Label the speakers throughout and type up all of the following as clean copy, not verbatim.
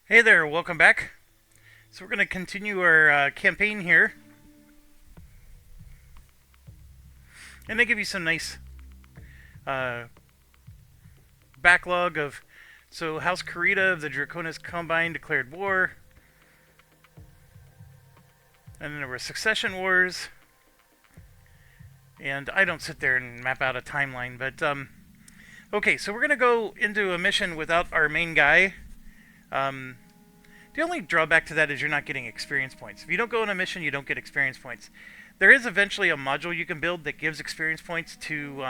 Speaker 1: Hey there, welcome back. So we're going to continue our campaign here, and they give you some nice uh, backlog of. So House Karita of the Draconis Combine declared war, and then there were succession wars, and I don't sit there and map out a timeline, but okay, so we're going to go into a mission without our main guy. Um, The only drawback to that is you're not getting experience points. If you don't go on a mission, you don't get experience points. There is eventually a module you can build that gives experience points to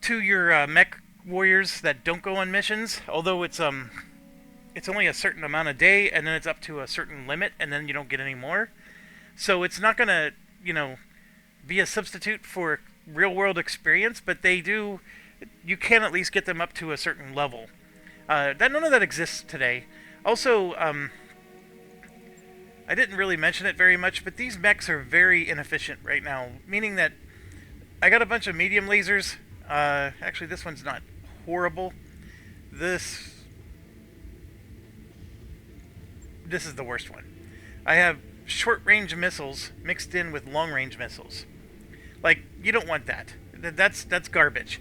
Speaker 1: your mech warriors that don't go on missions. Although it's only a certain amount a day, and then it's up to a certain limit, and then you don't get any more. So it's not gonna be a substitute for real world experience, but they do. You can at least get them up to a certain level. That none of that exists today. Also, I didn't really mention it very much, but these mechs are very inefficient right now. Meaning that I got a bunch of medium lasers. Actually, this one's not horrible. This is the worst one. I have short-range missiles mixed in with long-range missiles. Like, you don't want that. That's garbage.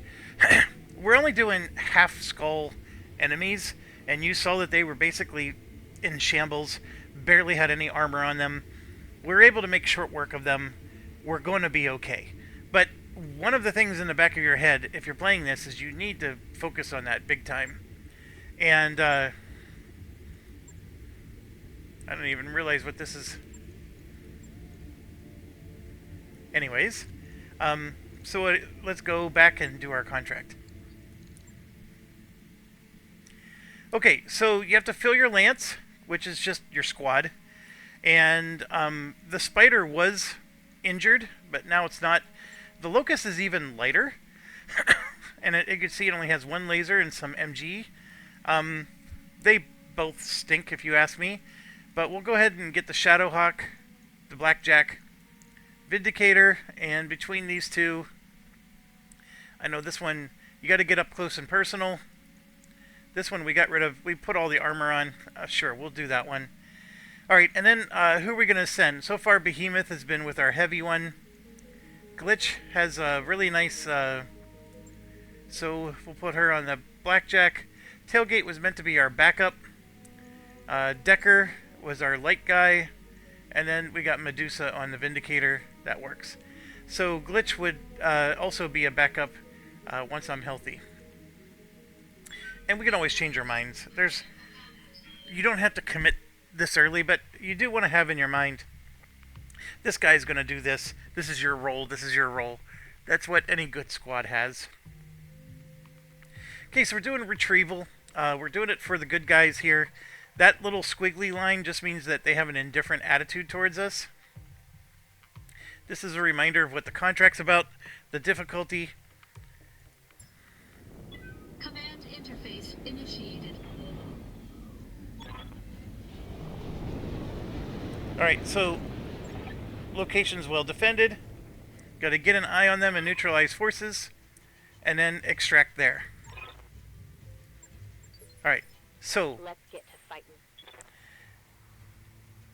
Speaker 1: We're only doing half skull enemies, and you saw that they were basically in shambles, barely had any armor on them. We're able to make short work of them. We're going to be okay. But one of the things in the back of your head, if you're playing this, is you need to focus on that big time. And I don't even realize what this is. Anyways, so let's go back and do our contract. Okay, so you have to fill your lance, which is just your squad. And the spider was injured, but now it's not. The locust is even lighter. And you can see it only has one laser and some MG. They both stink, if you ask me. But we'll go ahead and get the Shadowhawk, the Blackjack, Vindicator, and between these two, I know this one, you got to get up close and personal. This one we got rid of. We put all the armor on. Sure, we'll do that one. Alright, and then who are we going to send? So far, Behemoth has been with our heavy one. Glitch has a really nice... so we'll put her on the Blackjack. Tailgate was meant to be our backup. Decker was our light guy. And then we got Medusa on the Vindicator. That works. So Glitch would also be a backup once I'm healthy. And we can always change our minds. You don't have to commit this early, but you do want to have in your mind, this guy's going to do this. This is your role. This is your role. That's what any good squad has. Okay, so we're doing retrieval. We're doing it for the good guys here. That little squiggly line just means that they have an indifferent attitude towards us. This is a reminder of what the contract's about, the difficulty.
Speaker 2: Command interface initiated.
Speaker 1: Alright, so location's well defended. Got to get an eye on them and neutralize forces, and then extract there. Alright, so
Speaker 3: Let's get to fighting.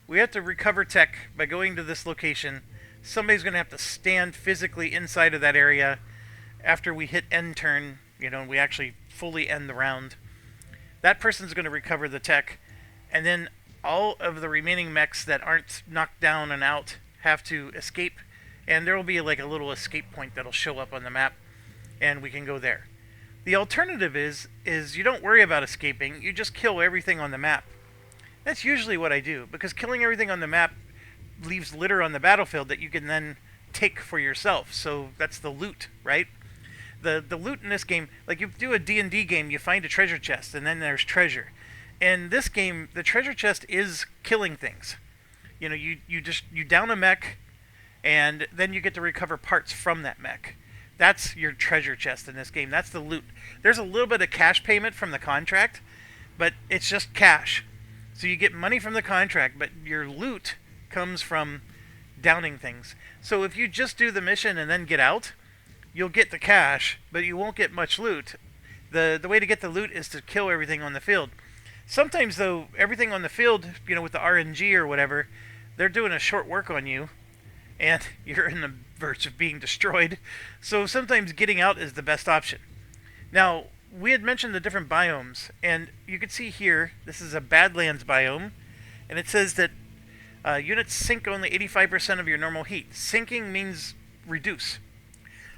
Speaker 1: we have to recover tech by going to this location. Somebody's going to have to stand physically inside of that area after we hit end turn. We actually fully end the round. That person's going to recover the tech, and then all of the remaining mechs that aren't knocked down and out have to escape, and there will be like a little escape point that'll show up on the map, and we can go there. The alternative is you don't worry about escaping, you just kill everything on the map. That's usually what I do, because killing everything on the map leaves litter on the battlefield that you can then take for yourself. So that's the loot, right? The loot in this game, like you do a D&D game, you find a treasure chest, and then there's treasure. In this game, the treasure chest is killing things. You down a mech, and then you get to recover parts from that mech. That's your treasure chest in this game. That's the loot. There's a little bit of cash payment from the contract, but it's just cash. So you get money from the contract, but your loot comes from downing things. So if you just do the mission and then get out, you'll get the cash, but you won't get much loot. The way to get the loot is to kill everything on the field. Sometimes, though, everything on the field, with the RNG or whatever, they're doing a short work on you, and you're in the verge of being destroyed. So sometimes getting out is the best option. Now, we had mentioned the different biomes, and you can see here, this is a Badlands biome, and it says that units sink only 85% of your normal heat. Sinking means reduce.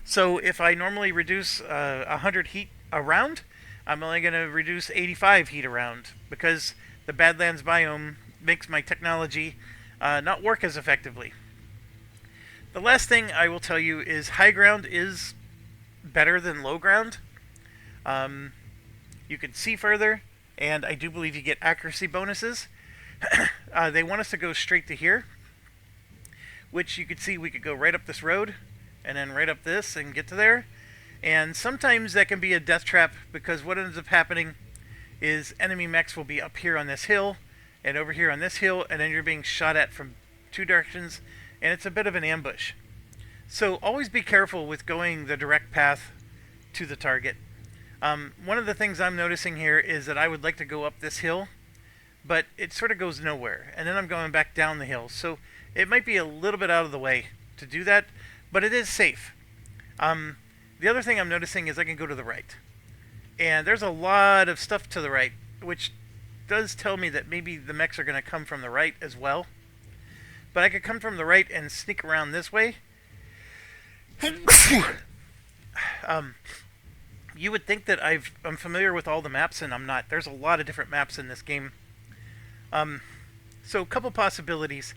Speaker 1: So if I normally reduce 100 heat a round, I'm only going to reduce 85 heat a round, because the Badlands biome makes my technology not work as effectively. The last thing I will tell you is high ground is better than low ground. You can see further, and I do believe you get accuracy bonuses. They want us to go straight to here, which you could see we could go right up this road, and then right up this, and get to there. And sometimes that can be a death trap, because what ends up happening is enemy mechs will be up here on this hill, and over here on this hill, and then you're being shot at from two directions, and it's a bit of an ambush. So always be careful with going the direct path to the target. One of the things I'm noticing here is that I would like to go up this hill, but it sort of goes nowhere, and then I'm going back down the hill. So it might be a little bit out of the way to do that, but it is safe. The other thing I'm noticing is I can go to the right, and there's a lot of stuff to the right, which does tell me that maybe the mechs are going to come from the right as well. But I could come from the right and sneak around this way. You would think that I'm familiar with all the maps, and I'm not. There's a lot of different maps in this game. So a couple possibilities.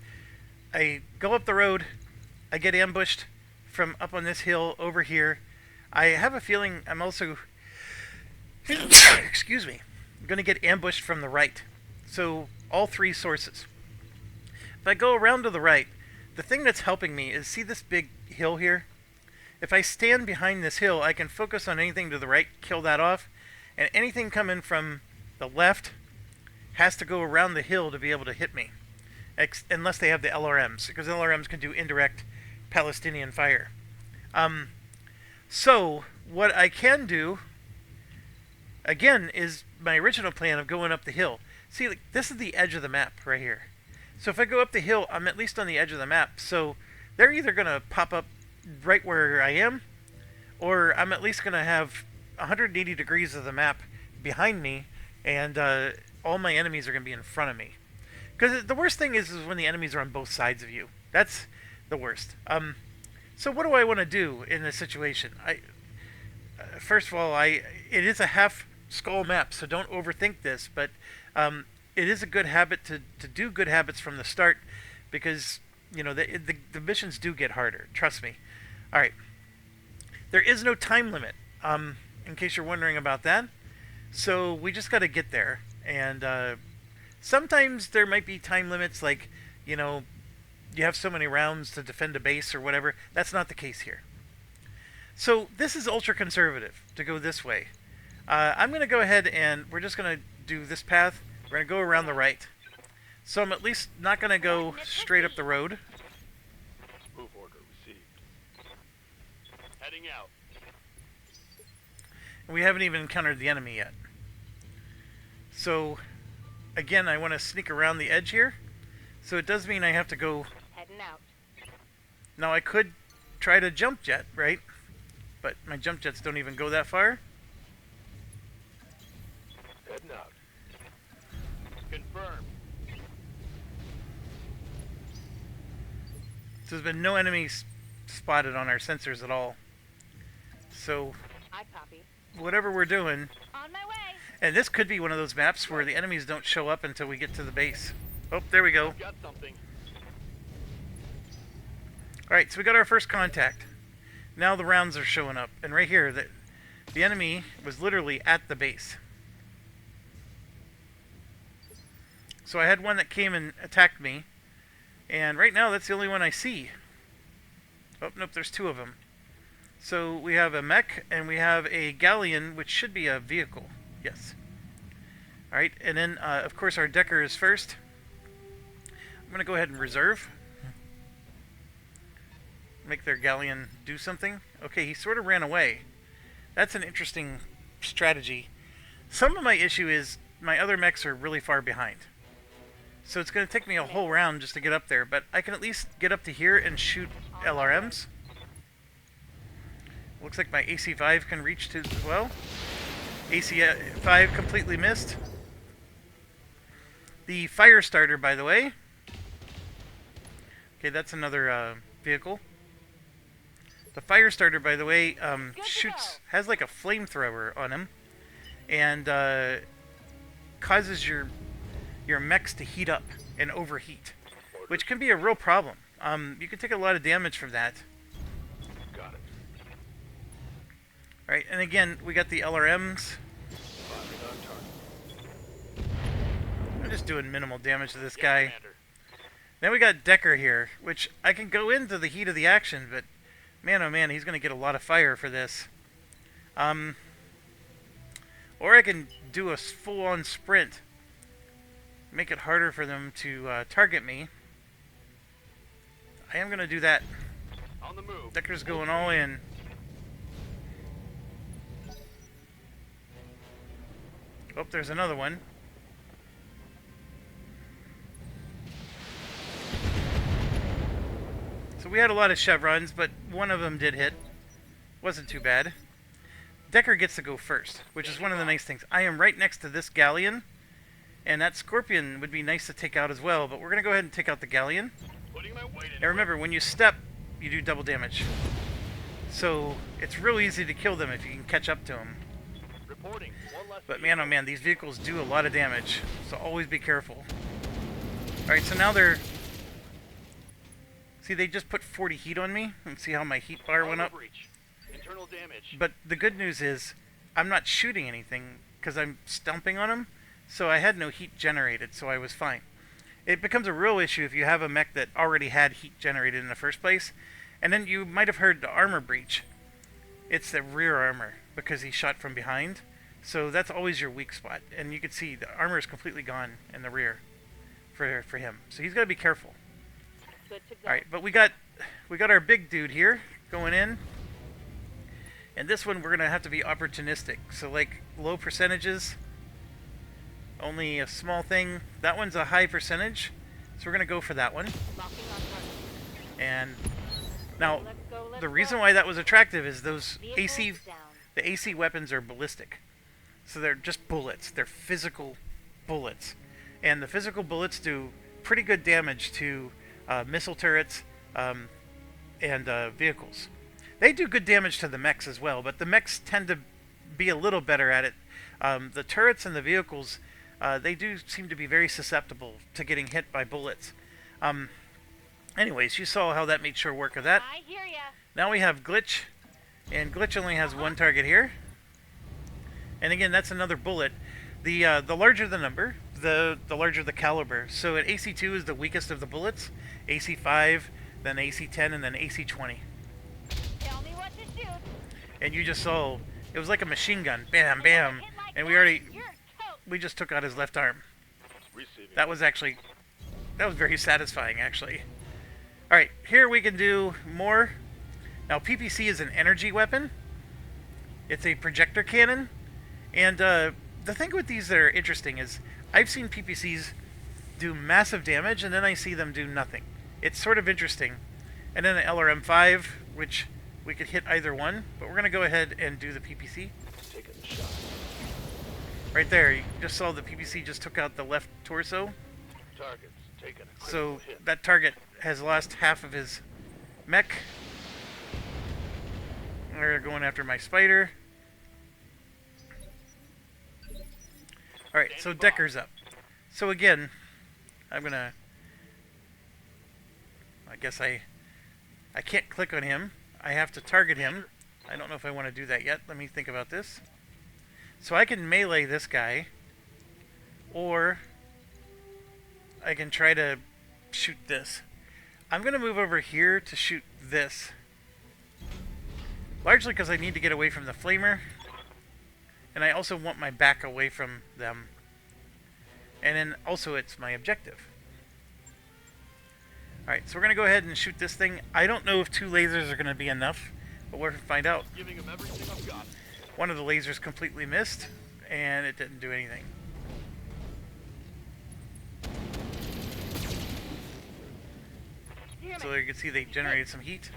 Speaker 1: I go up the road, I get ambushed from up on this hill over here. I have a feeling I'm also excuse me, I'm going to get ambushed from the right. So all three sources. If I go around to the right, the thing that's helping me is, see this big hill here? If I stand behind this hill, I can focus on anything to the right, kill that off, and anything coming from the left has to go around the hill to be able to hit me. Unless they have the LRMs, because LRMs can do indirect Palestinian fire. So, what I can do, again, is my original plan of going up the hill. See, like, this is the edge of the map right here. So if I go up the hill, I'm at least on the edge of the map. So they're either going to pop up right where I am, or I'm at least going to have 180 degrees of the map behind me, and all my enemies are going to be in front of me. Because the worst thing is when the enemies are on both sides of you. That's the worst. So what do I want to do in this situation? First of all, it is a half skull map, so don't overthink this, but it is a good habit to do good habits from the start, because the missions do get harder. Trust me. All right. There is no time limit, in case you're wondering about that. So we just got to get there, and sometimes there might be time limits, like you have so many rounds to defend a base or whatever. That's not the case here. So this is ultra conservative to go this way. I'm going to go ahead and we're just going to do this path. We're going to go around the right. So I'm at least not going to go straight up the road.
Speaker 3: Move order received. Heading out.
Speaker 1: And we haven't even encountered the enemy yet. So, again, I want to sneak around the edge here. So it does mean I have to go...
Speaker 4: Heading out.
Speaker 1: Now I could try to jump jet, right? But my jump jets don't even go that far.
Speaker 3: Heading out. Confirmed.
Speaker 1: So there's been no enemies spotted on our sensors at all. So
Speaker 4: I copy.
Speaker 1: whatever we're doing,
Speaker 4: On my way.
Speaker 1: and this could be one of those maps where the enemies don't show up until we get to the base. Oh, there we go.
Speaker 3: Got something.
Speaker 1: Alright, so we got our first contact. Now the rounds are showing up. And right here, the enemy was literally at the base. So I had one that came and attacked me. And right now, that's the only one I see. Oh, nope, there's two of them. So we have a mech, and we have a galleon, which should be a vehicle. Yes. Alright, and then, of course, our decker is first. I'm going to go ahead and reserve. Make their galleon do something. Okay, he sort of ran away. That's an interesting strategy. Some of my issue is my other mechs are really far behind. So it's going to take me a whole round just to get up there, but I can at least get up to here and shoot LRMs. Looks like my AC-5 can reach to as well. AC-5 completely missed. The fire starter, by the way. Okay, that's another vehicle. The fire starter, by the way, has like a flamethrower on him, and causes your mechs to heat up and overheat, which can be a real problem. You can take a lot of damage from that.
Speaker 3: Got it.
Speaker 1: All right, and again, we got the LRMs.
Speaker 3: Firing on target.
Speaker 1: I'm just doing minimal damage to this guy.
Speaker 3: Commander.
Speaker 1: Then we got Decker here, which I can go into the heat of the action, but man, oh man, he's going to get a lot of fire for this. Or I can do a full-on sprint. Make it harder for them to target me. I am going to do that.
Speaker 3: On the move.
Speaker 1: Decker's going all in. Oh, there's another one. So we had a lot of chevrons, but one of them did hit. Wasn't too bad. Decker gets to go first, which is one of the nice things. I am right next to this galleon, and that scorpion would be nice to take out as well, but we're going to go ahead and take out the galleon.
Speaker 3: Putting my weight in.
Speaker 1: Now remember, when you step, you do double damage. So it's real easy to kill them if you can catch up to them.
Speaker 3: Reporting. One less
Speaker 1: But man, oh man, these vehicles do a lot of damage, so always be careful. Alright, so now they're... See, they just put 40 heat on me, and see how my heat bar went up?
Speaker 3: Breach. Internal damage.
Speaker 1: But the good news is, I'm not shooting anything, because I'm stomping on them, so I had no heat generated, so I was fine. It becomes a real issue if you have a mech that already had heat generated in the first place, and then you might have heard the armor breach. It's the rear armor, because he shot from behind, so that's always your weak spot. And you can see the armor is completely gone in the rear for him, so he's got to be careful.
Speaker 4: Good to go.
Speaker 1: Alright, but we got our big dude here going in. And this one we're going to have to be opportunistic. So like low percentages, only a small thing. That one's a high percentage, so we're going to go for that one.
Speaker 4: Locking on target.
Speaker 1: And now
Speaker 4: Let's go, let's
Speaker 1: the reason
Speaker 4: go.
Speaker 1: why that was attractive is those
Speaker 4: Vehicles down.
Speaker 1: the AC weapons are ballistic. So they're just bullets. They're physical bullets. And the physical bullets do pretty good damage to missile turrets and vehicles. They do good damage to the mechs as well, but the mechs tend to be a little better at it. The turrets and the vehicles, they do seem to be very susceptible to getting hit by bullets. Anyways, you saw how that made sure work of that.
Speaker 4: I hear ya.
Speaker 1: Now we have Glitch, and Glitch only has one target here. And again, that's another bullet. The larger the number, the larger the caliber. So at AC2 is the weakest of the bullets, AC5, then AC10, and then AC20.
Speaker 4: Tell me what to shoot.
Speaker 1: And you just saw, it was like a machine gun, bam, bam, and we just took out his left arm.
Speaker 3: Receiving.
Speaker 1: That was very satisfying, actually. Alright, here we can do more. Now, PPC is an energy weapon. It's a projector cannon. And the thing with these that are interesting is I've seen PPCs do massive damage, and then I see them do nothing. It's sort of interesting. And then an LRM-5, which we could hit either one, but we're going to go ahead and do the PPC.
Speaker 3: Taking the shot.
Speaker 1: Right there, you just saw the PPC just took out the left torso.
Speaker 3: Targets taking a
Speaker 1: So
Speaker 3: critical hit.
Speaker 1: that target has lost half of his mech. They're going after my spider. Alright, so Decker's up. So again, I'm gonna... I guess I can't click on him. I have to target him. I don't know if I want to do that yet. Let me think about this. So I can melee this guy, or I can try to shoot this. I'm going to move over here to shoot this. Largely because I need to get away from the flamer. And I also want my back away from them. And then also it's my objective. Alright, so we're going to go ahead and shoot this thing. I don't know if 2 lasers are going to be enough, but we'll find out.
Speaker 3: Giving him everything I've got.
Speaker 1: One of the lasers completely missed, and it didn't do anything. So you can see they generated some heat.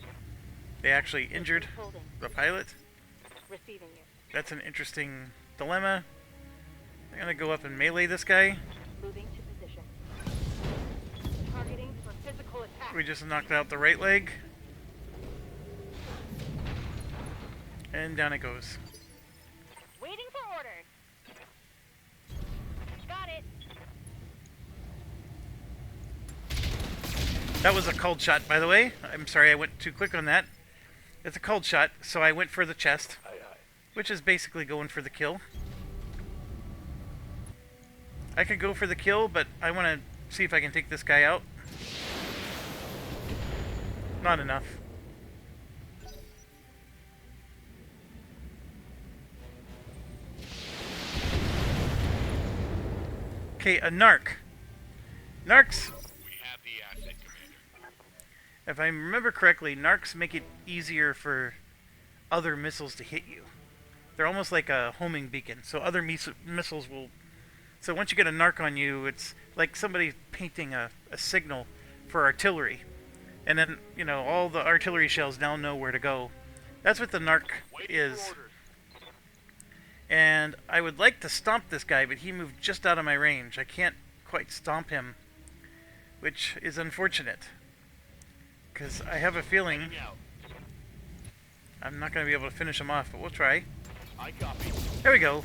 Speaker 1: They actually injured
Speaker 4: Holding.
Speaker 1: the pilot.
Speaker 4: Receiving you.
Speaker 1: That's an interesting dilemma. I'm gonna go up and melee this guy.
Speaker 4: Moving to position. Targeting for physical attack.
Speaker 1: We just knocked out the right leg. And down it goes.
Speaker 4: Waiting for orders. Got it.
Speaker 1: That was a cold shot, by the way. I'm sorry I went too quick on that. It's a cold shot, so I went for the chest,
Speaker 3: Aye, aye.
Speaker 1: which is basically going for the kill. I could go for the kill, but I want to see if I can take this guy out. Not enough. Okay, a narc. Narcs,
Speaker 3: We have the asset, Commander.
Speaker 1: if I remember correctly, narcs make it easier for other missiles to hit you. They're almost like a homing beacon, so other missiles will... So once you get a narc on you, it's like somebody painting a signal for artillery. And then, you know, all the artillery shells now know where to go. That's what the narc
Speaker 3: Waiting
Speaker 1: is.
Speaker 3: for orders.
Speaker 1: And I would like to stomp this guy, but he moved just out of my range. I can't quite stomp him, which is unfortunate. Because I have a feeling
Speaker 3: Heading out.
Speaker 1: I'm not going to be able to finish him off, but we'll try.
Speaker 3: I copy.
Speaker 1: There we go.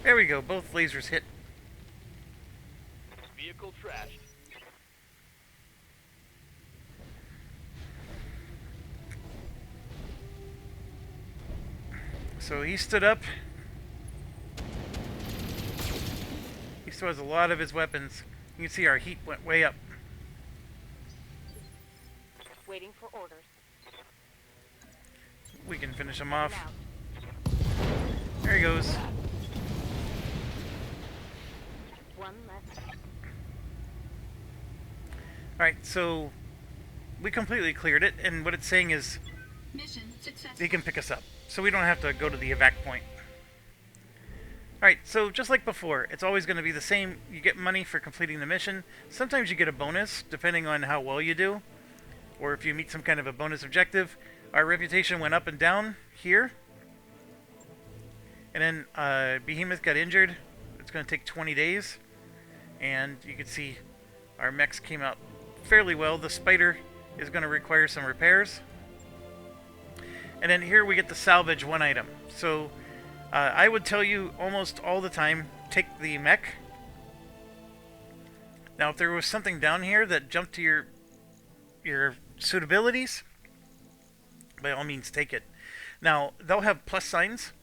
Speaker 1: There we go. Both lasers hit.
Speaker 3: Vehicle trashed.
Speaker 1: So he stood up. He still has a lot of his weapons. You can see our heat went way up.
Speaker 4: Waiting for orders.
Speaker 1: We can finish him off.
Speaker 4: Now.
Speaker 1: There he goes.
Speaker 4: One less.
Speaker 1: Alright, so we completely cleared it, and what it's saying is
Speaker 2: Mission successful.
Speaker 1: they can pick us up. So we don't have to go to the evac point. Alright, so just like before, it's always going to be the same. You get money for completing the mission. Sometimes you get a bonus, depending on how well you do, or if you meet some kind of a bonus objective. Our reputation went up and down here. And then Behemoth got injured. It's going to take 20 days. And you can see our mechs came out fairly well. The Spider is going to require some repairs. And then here we get to salvage one item. So I would tell you almost all the time, take the mech. Now if there was something down here that jumped to your suitabilities, by all means take it. Now they'll have plus signs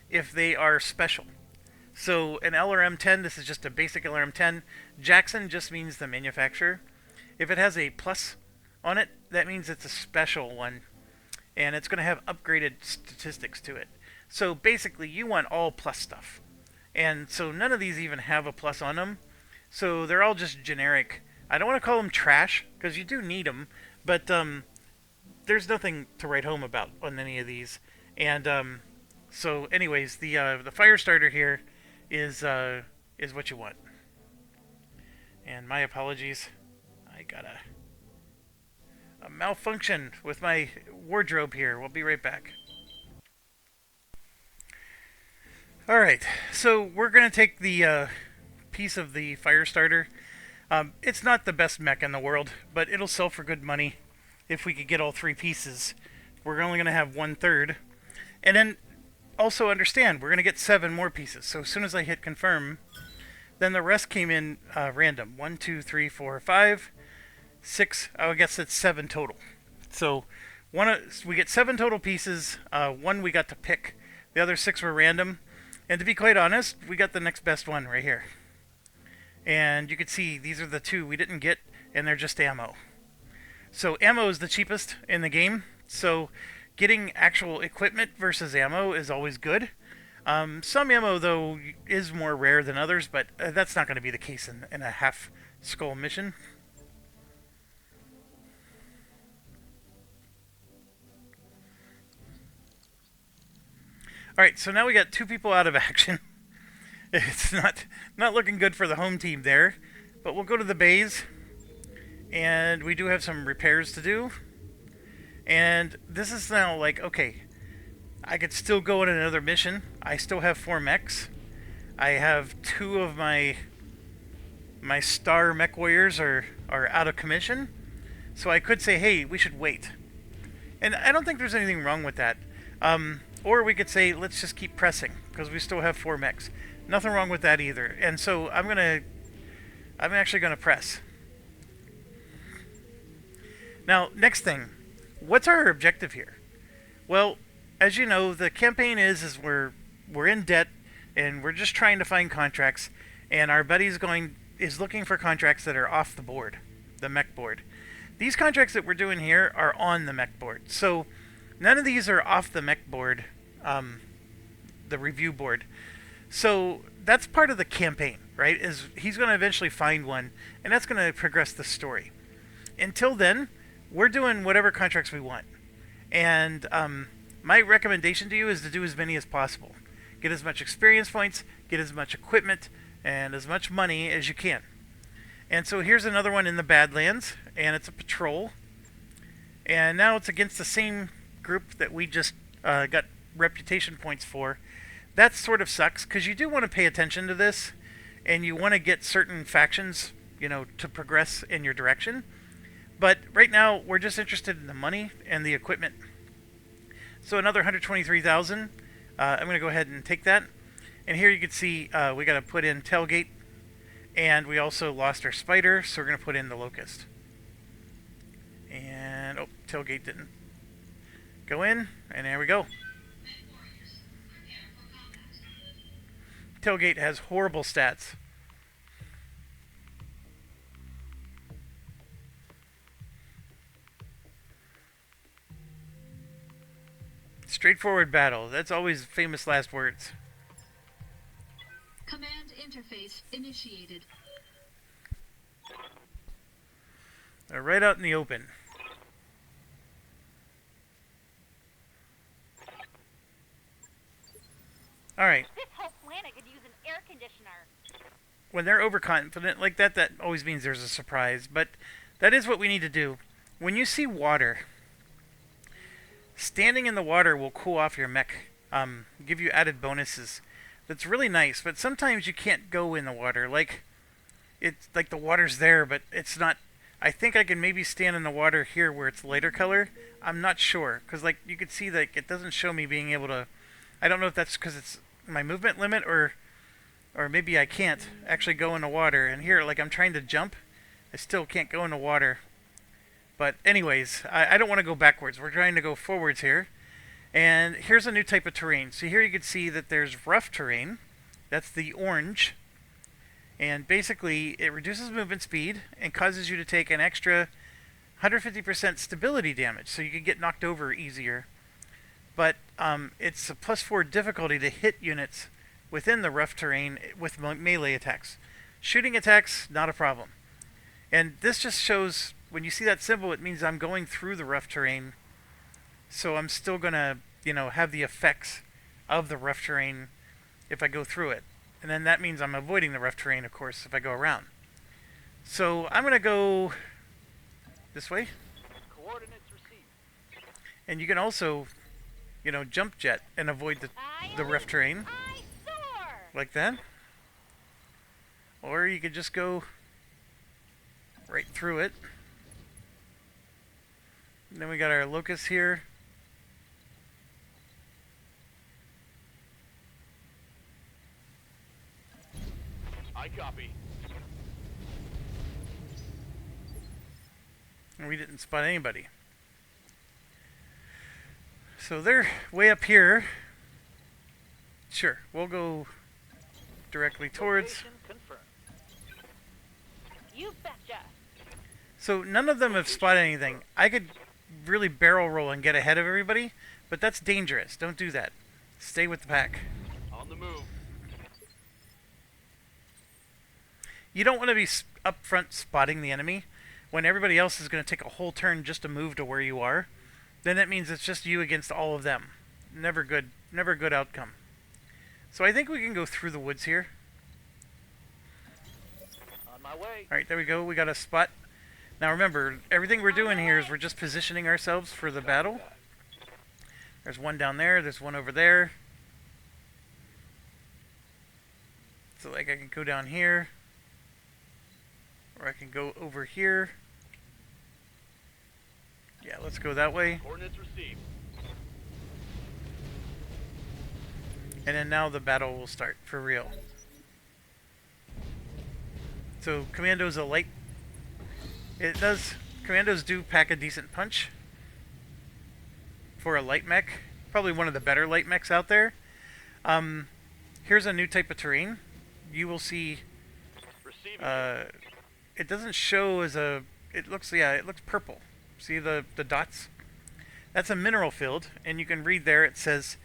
Speaker 1: if they are special. So an LRM-10, this is just a basic LRM-10. Jackson just means the manufacturer. If it has a plus on it, that means it's a special one. And it's going to have upgraded statistics to it. So basically, you want all plus stuff. And so none of these even have a plus on them. So they're all just generic. I don't want to call them trash, because you do need them. But there's nothing to write home about on any of these. And so anyways, the fire starter here is what you want. And my apologies. I got a malfunction with my wardrobe here. We'll be right back. Alright, so we're going to take the piece of the fire starter. It's not the best mech in the world, but it'll sell for good money if we could get all three pieces. We're only going to have 1/3. And then also understand, we're going to get 7 more pieces. So as soon as I hit confirm, then the rest came in random. 1, 2, 3, 4, 5, 6. I guess it's 7 total. So we get 7 total pieces. 1 we got to pick. The other 6 were random. And to be quite honest, we got the next best one right here. And you can see these are the 2 we didn't get, and they're just ammo. So ammo is the cheapest in the game. So getting actual equipment versus ammo is always good. Some ammo, though, is more rare than others, but that's not going to be the case in a half-skull mission. Alright, so now we got 2 people out of action. It's not looking good for the home team there. But we'll go to the bays. and we do have some repairs to do. And this is now like, okay, I could still go on another mission. I still have 4 mechs. I have 2 of my star mech warriors are out of commission. So I could say, hey, we should wait. And I don't think there's anything wrong with that. Or we could say, let's just keep pressing, because we still have 4 mechs. Nothing wrong with that either. And so I'm actually gonna press. Now, next thing, what's our objective here? Well, as you know, the campaign is we're in debt, and we're just trying to find contracts, and our buddy's is looking for contracts that are off the board, the mech board. These contracts that we're doing here are on the mech board. So none of these are off the mech board, the review board. So that's part of the campaign, right? Is he's going to eventually find one, and that's going to progress the story. Until then, we're doing whatever contracts we want. And my recommendation to you is to do as many as possible. Get as much experience points, get as much equipment, and as much money as you can. And so here's another one in the Badlands, and it's a patrol. And now it's against the same group that we just got reputation points for. That sort of sucks, because you do want to pay attention to this, and you want to get certain factions, to progress in your direction. But right now, we're just interested in the money and the equipment. So another 123,000. I'm going to go ahead and take that. And here you can see we got to put in tailgate. And we also lost our spider, so we're going to put in the locust. And, tailgate didn't go in. And there we go. Tailgate has horrible stats. Straightforward battle. That's always famous last words.
Speaker 2: Command interface initiated.
Speaker 1: They're right out in the open. Alright.
Speaker 4: This whole planet could use an air conditioner.
Speaker 1: When they're overconfident like that, that always means there's a surprise. But that is what we need to do. When you see water, standing in the water will cool off your mech, give you added bonuses. That's really nice, but sometimes you can't go in the water. It's like the water's there, but it's not. I think I can maybe stand in the water here where it's lighter color. I'm not sure, because you can see that it doesn't show me being able to. I don't know if that's because it's my movement limit, or maybe I can't actually go in the water. And here, I'm trying to jump, I still can't go in the water. But anyways, I don't want to go backwards. We're trying to go forwards here. And here's a new type of terrain. So here you can see that there's rough terrain. That's the orange. And basically, it reduces movement speed and causes you to take an extra 150% stability damage. So you can get knocked over easier. But it's a +4 difficulty to hit units within the rough terrain with melee attacks. Shooting attacks, not a problem. And this just shows, when you see that symbol, it means I'm going through the rough terrain. So I'm still going to, have the effects of the rough terrain if I go through it. And then that means I'm avoiding the rough terrain, of course, if I go around. So I'm going to go this way.
Speaker 3: Coordinates received.
Speaker 1: And you can also, jump jet and avoid the rough terrain. Like that. Or you could just go right through it. And then we got our locust here.
Speaker 3: I copy.
Speaker 1: And we didn't spot anybody. So they're way up here. Sure, we'll go directly towards.
Speaker 3: Location confirmed.
Speaker 4: You betcha.
Speaker 1: So none of them have spotted anything. I could really barrel roll and get ahead of everybody, but that's dangerous. Don't do that. Stay with the pack.
Speaker 3: On the move.
Speaker 1: You don't want to be up front spotting the enemy when everybody else is going to take a whole turn just to move to where you are. Then that means it's just you against all of them. Never good outcome. So I think we can go through the woods here.
Speaker 3: On my way.
Speaker 1: Alright, there we go. We got a spot. Now remember, everything we're doing here is we're just positioning ourselves for the battle. There's one down there, there's one over there. So like I can go down here, or I can go over here. Yeah, let's go that way.
Speaker 3: Coordinates received.
Speaker 1: And then now the battle will start for real. So Commando's a light. Commandos do pack a decent punch for a light mech. Probably one of the better light mechs out there. Here's a new type of terrain. You will see.
Speaker 3: Receiving.
Speaker 1: It doesn't show as a. It looks purple. See the dots? That's a mineral field, and you can read there. It says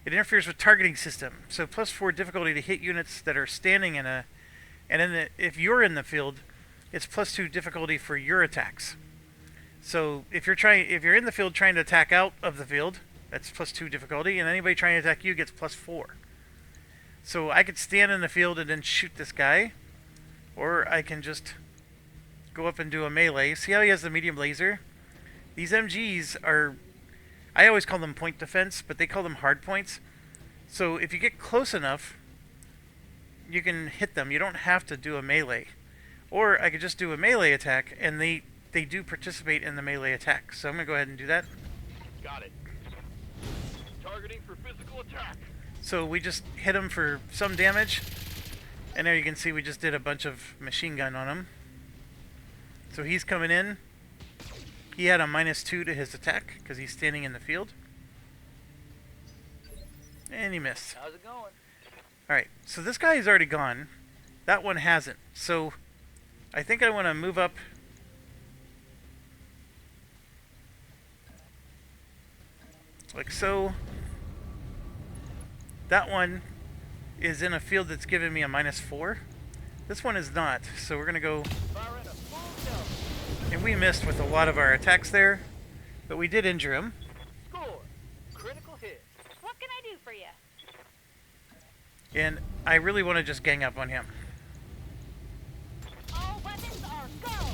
Speaker 1: it interferes with targeting system. So +4 difficulty to hit units that are standing in a. And then if you're in the field, it's +2 difficulty for your attacks. So if you're in the field trying to attack out of the field, that's +2 difficulty, and anybody trying to attack you gets +4. So I could stand in the field and then shoot this guy, or I can just go up and do a melee. See how he has the medium laser? These MGs are, I always call them point defense, but they call them hard points. So if you get close enough, you can hit them. You don't have to do a melee. Or I could just do a melee attack, and they do participate in the melee attack. So I'm going to go ahead and do that.
Speaker 3: Got it. Targeting for physical attack.
Speaker 1: So we just hit him for some damage. And there you can see we just did a bunch of machine gun on him. So he's coming in. He had a -2 to his attack because he's standing in the field. And he missed.
Speaker 3: How's it going?
Speaker 1: Alright, so this guy is already gone. That one hasn't. So I think I want to move up. Like so. That one is in a field that's giving me a -4. This one is not. So we're going to go.
Speaker 3: Fire in a full jump.
Speaker 1: And we missed with a lot of our attacks there. But we did injure him.
Speaker 3: Score. Critical hit.
Speaker 4: What can I do for you?
Speaker 1: And I really want to just gang up on him.
Speaker 4: All weapons are go!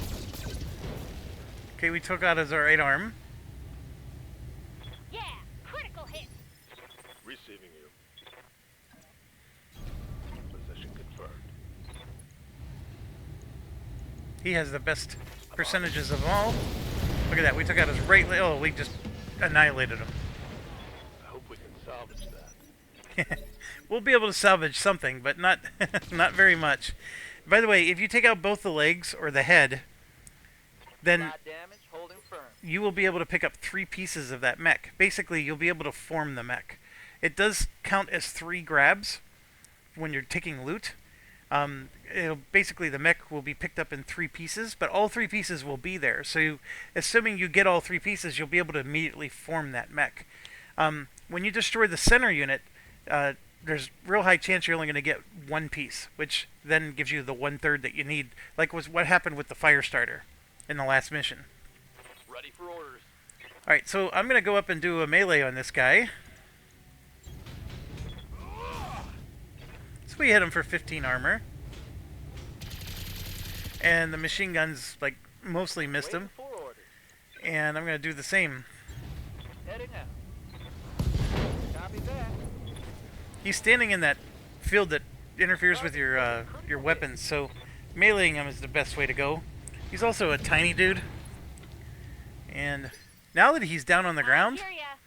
Speaker 1: Okay, we took out his right arm.
Speaker 4: Yeah, critical hit!
Speaker 3: Receiving you. Position confirmed.
Speaker 1: He has the best percentages of all. Look at that, we took out his right leg. Oh, we just annihilated him.
Speaker 3: I hope we can salvage that.
Speaker 1: We'll be able to salvage something, but not not very much. By the way, if you take out both the legs or the head, then
Speaker 3: Light damage, holding firm.
Speaker 1: you will be able to pick up 3 pieces of that mech. Basically, you'll be able to form the mech. It does count as 3 grabs when you're taking loot. Basically, the mech will be picked up in 3 pieces, but all 3 pieces will be there. So, assuming you get all 3 pieces, you'll be able to immediately form that mech. When you destroy the center unit, there's real high chance you're only going to get 1 piece, which then gives you the 1/3 that you need, like was what happened with the fire starter in the last mission.
Speaker 3: Ready for orders.
Speaker 1: Alright, so I'm going to go up and do a melee on this guy. So we hit him for 15 armor. And the machine guns, like, mostly missed him.
Speaker 3: Waiting for orders.
Speaker 1: And I'm going to do the same.
Speaker 3: Heading out. Copy that.
Speaker 1: He's standing in that field that interferes with your weapons, so meleeing him is the best way to go. He's also a tiny dude. And now that he's down on the ground,
Speaker 4: I hear ya.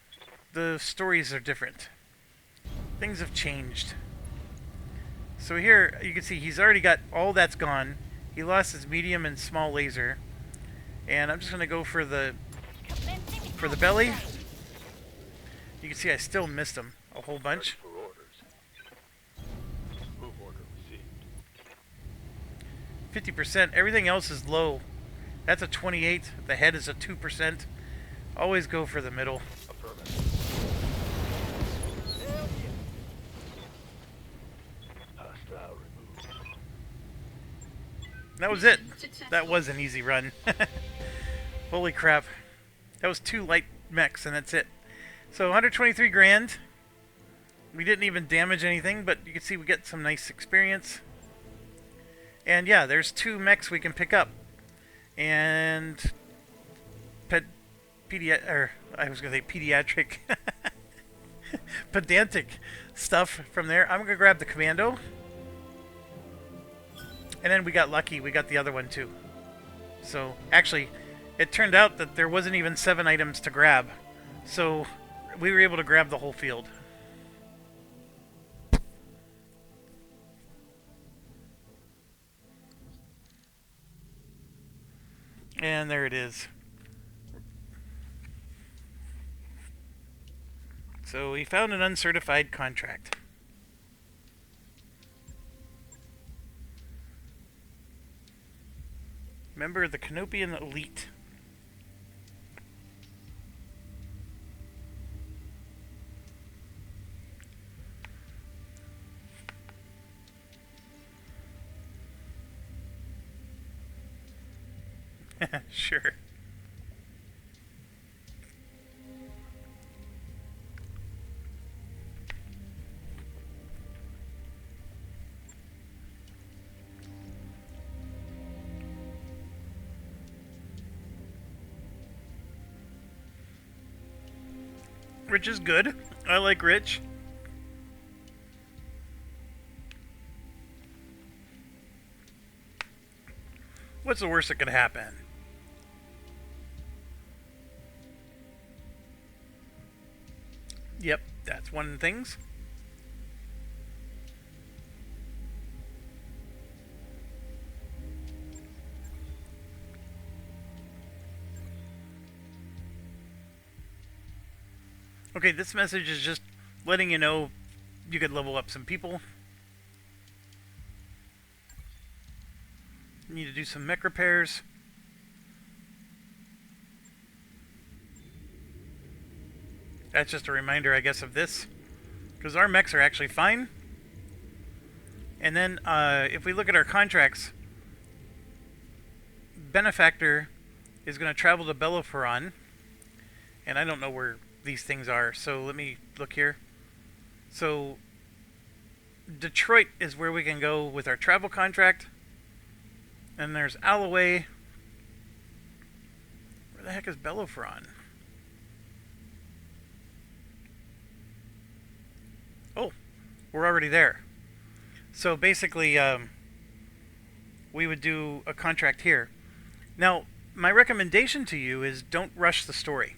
Speaker 1: the stories are different. Things have changed. So here, you can see he's already got all that's gone. He lost his medium and small laser. And I'm just going to go for the belly. You can see I still missed him a whole bunch.
Speaker 3: Ready for orders. Move order received.
Speaker 1: 50%. Everything else is low. That's a 28. The head is a 2%. Always go for the middle.
Speaker 3: Affirmative. Hostile removed.
Speaker 1: That was it.
Speaker 2: Successful.
Speaker 1: That was an easy run. Holy crap. That was 2 light mechs and that's it. So 123 grand. We didn't even damage anything, but you can see we get some nice experience. And yeah, there's 2 mechs we can pick up. and ped, or I was gonna say pediatric, pedantic stuff from there. I'm gonna grab the commando, and then we got lucky. We got the other one too. So actually, it turned out that there wasn't even 7 items to grab, so we were able to grab the whole field. And there it is. So we found an uncertified contract. Member of the Canopian Elite. Sure. Rich is good. I like Rich. What's the worst that could happen? Yep, that's one of the things. Okay, this message is just letting you know you could level up some people. You need to do some mech repairs. That's just a reminder, I guess, of this. Because our mechs are actually fine. And then, if we look at our contracts, Benefactor is going to travel to Bellerophon. And I don't know where these things are, so let me look here. So, Detroit is where we can go with our travel contract. And there's Alloway. Where the heck is Bellerophon? Oh, we're already there. So basically, we would do a contract here. Now, my recommendation to you is don't rush the story.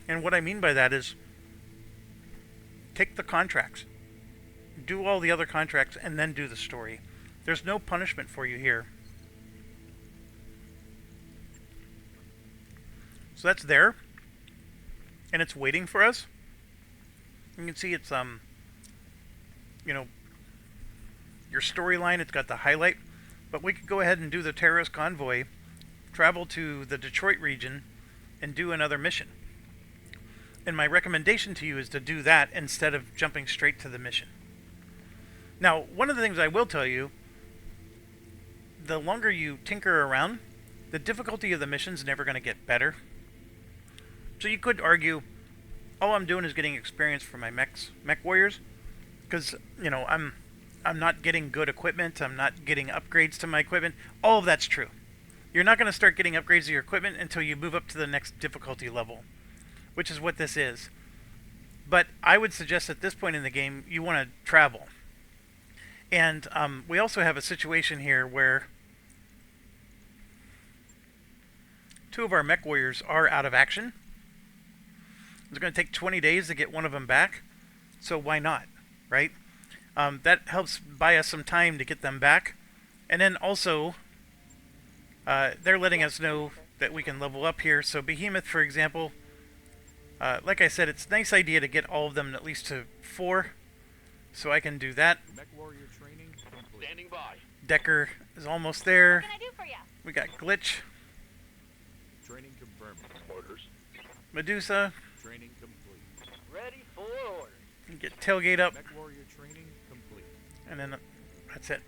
Speaker 1: And what I mean by that is take the contracts. Do all the other contracts and then do the story. There's no punishment for you here. So that's there. And it's waiting for us. You can see it's you know, your storyline, it's got the highlight. But we could go ahead and do the terrorist convoy, travel to the Detroit region, and do another mission. And my recommendation to you is to do that instead of jumping straight to the mission. Now, one of the things I will tell you, the longer you tinker around, the difficulty of the mission's never going to get better. So you could argue, all I'm doing is getting experience for my mech warriors, because, you know, I'm not getting good equipment, I'm not getting upgrades to my equipment. All of that's true. You're not going to start getting upgrades to your equipment until you move up to the next difficulty level, which is what this is. But I would suggest at this point in the game, you want to travel. And we also have a situation here where 2 of our mech warriors are out of action. It's going to take 20 days to get one of them back, so why not, right? That helps buy us some time to get them back. And then also, they're letting us know that we can level up here. So Behemoth, for example, like I said, it's a nice idea to get all of them at least to 4, so I can do that.
Speaker 3: Mech warrior training complete. Standing by.
Speaker 1: Decker is almost there.
Speaker 4: What can I do for you?
Speaker 1: We got Glitch,
Speaker 3: Training confirmed. Orders.
Speaker 1: Medusa,
Speaker 3: Training complete. Ready for orders.
Speaker 1: and get Tailgate up,
Speaker 3: Mech warrior training complete.
Speaker 1: and then that's it.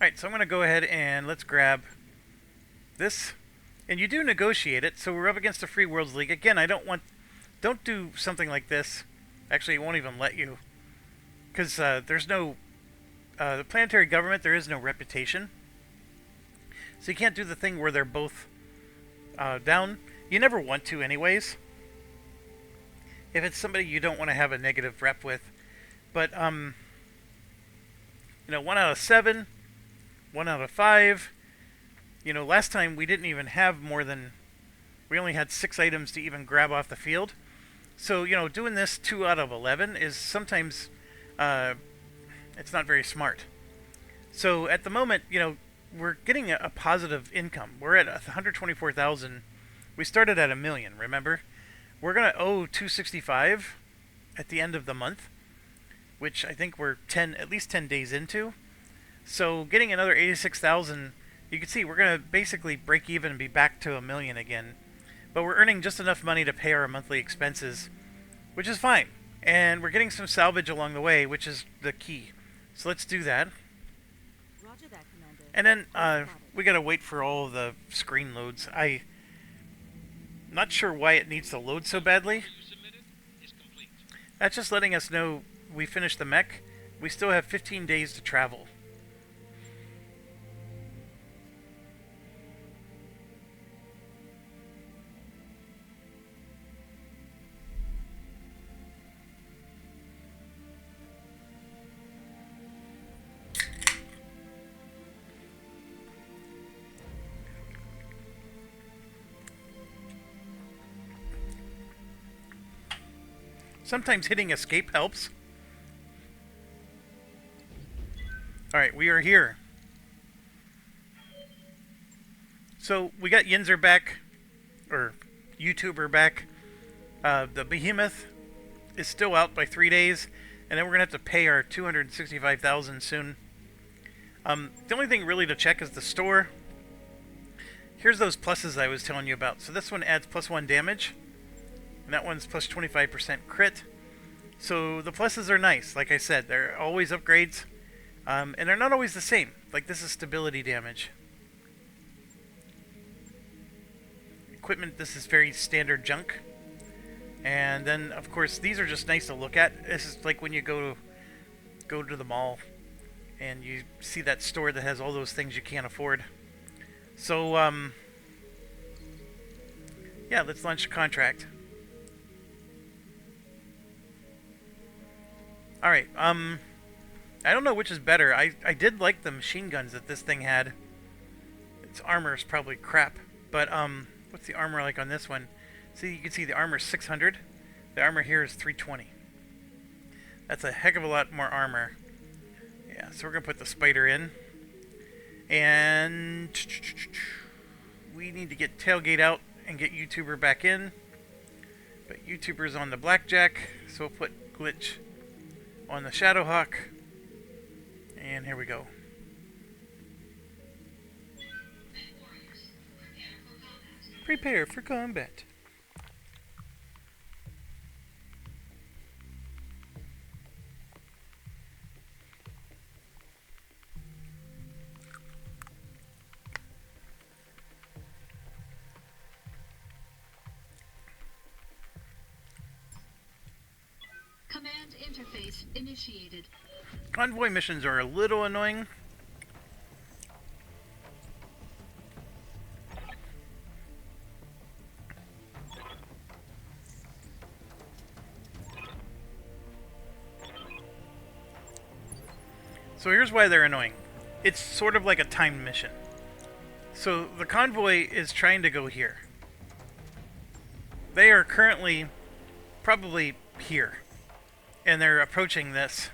Speaker 1: Alright, so I'm going to go ahead and let's grab this. And you do negotiate it, so we're up against the Free Worlds League. Again, don't do something like this. Actually, it won't even let you. Because there's no, the planetary government, there is no reputation. So you can't do the thing where they're both down. You never want to anyways. If it's somebody you don't want to have a negative rep with. But, you know, 1 out of 7, 1 out of 5. You know, last time we didn't even have more than, we only had 6 items to even grab off the field. So, you know, doing this 2 out of 11 is sometimes, it's not very smart. So at the moment, you know, we're getting a positive income. We're at 124,000. We started at $1 million, remember? We're going to owe 265 at the end of the month, which I think we're at least 10 days into. So getting another 86,000, you can see we're going to basically break even and be back to $1 million again. But we're earning just enough money to pay our monthly expenses, which is fine. And we're getting some salvage along the way, which is the key. So let's do that.
Speaker 5: Roger that, Commander.
Speaker 1: And then we got to wait for all the screen loads. I'm not sure why it needs to load so badly. That's just letting us know we finished the mech. We still have 15 days to travel. Sometimes hitting escape helps. Alright, we are here. So, we got Yinzer back, or YouTuber back. The Behemoth is still out by 3 days, and then we're going to have to pay our $265,000 soon. The only thing really to check is the store. Here's those pluses I was telling you about. So this one adds +1 damage. And that one's plus 25% crit. So the pluses are nice. Like I said, they're always upgrades. And they're not always the same. Like this is stability damage. Equipment, this is very standard junk. And then, of course, these are just nice to look at. This is like when you go to the mall and you see that store that has all those things you can't afford. So, yeah, let's launch a contract. Alright, I don't know which is better. I did like the machine guns that this thing had. Its armor is probably crap. But, what's the armor like on this one? See, you can see the armor is 600. The armor here is 320. That's a heck of a lot more armor. Yeah, so we're going to put the spider in. And we need to get Tailgate out and get YouTuber back in. But YouTuber's on the Blackjack, so we'll put Glitch on the Shadowhawk. And here we go. Prepare for combat.
Speaker 2: Command interface initiated.
Speaker 1: Convoy missions are a little annoying. So here's why they're annoying. It's sort of like a timed mission. So the convoy is trying to go here. They are currently probably here. And they're approaching this.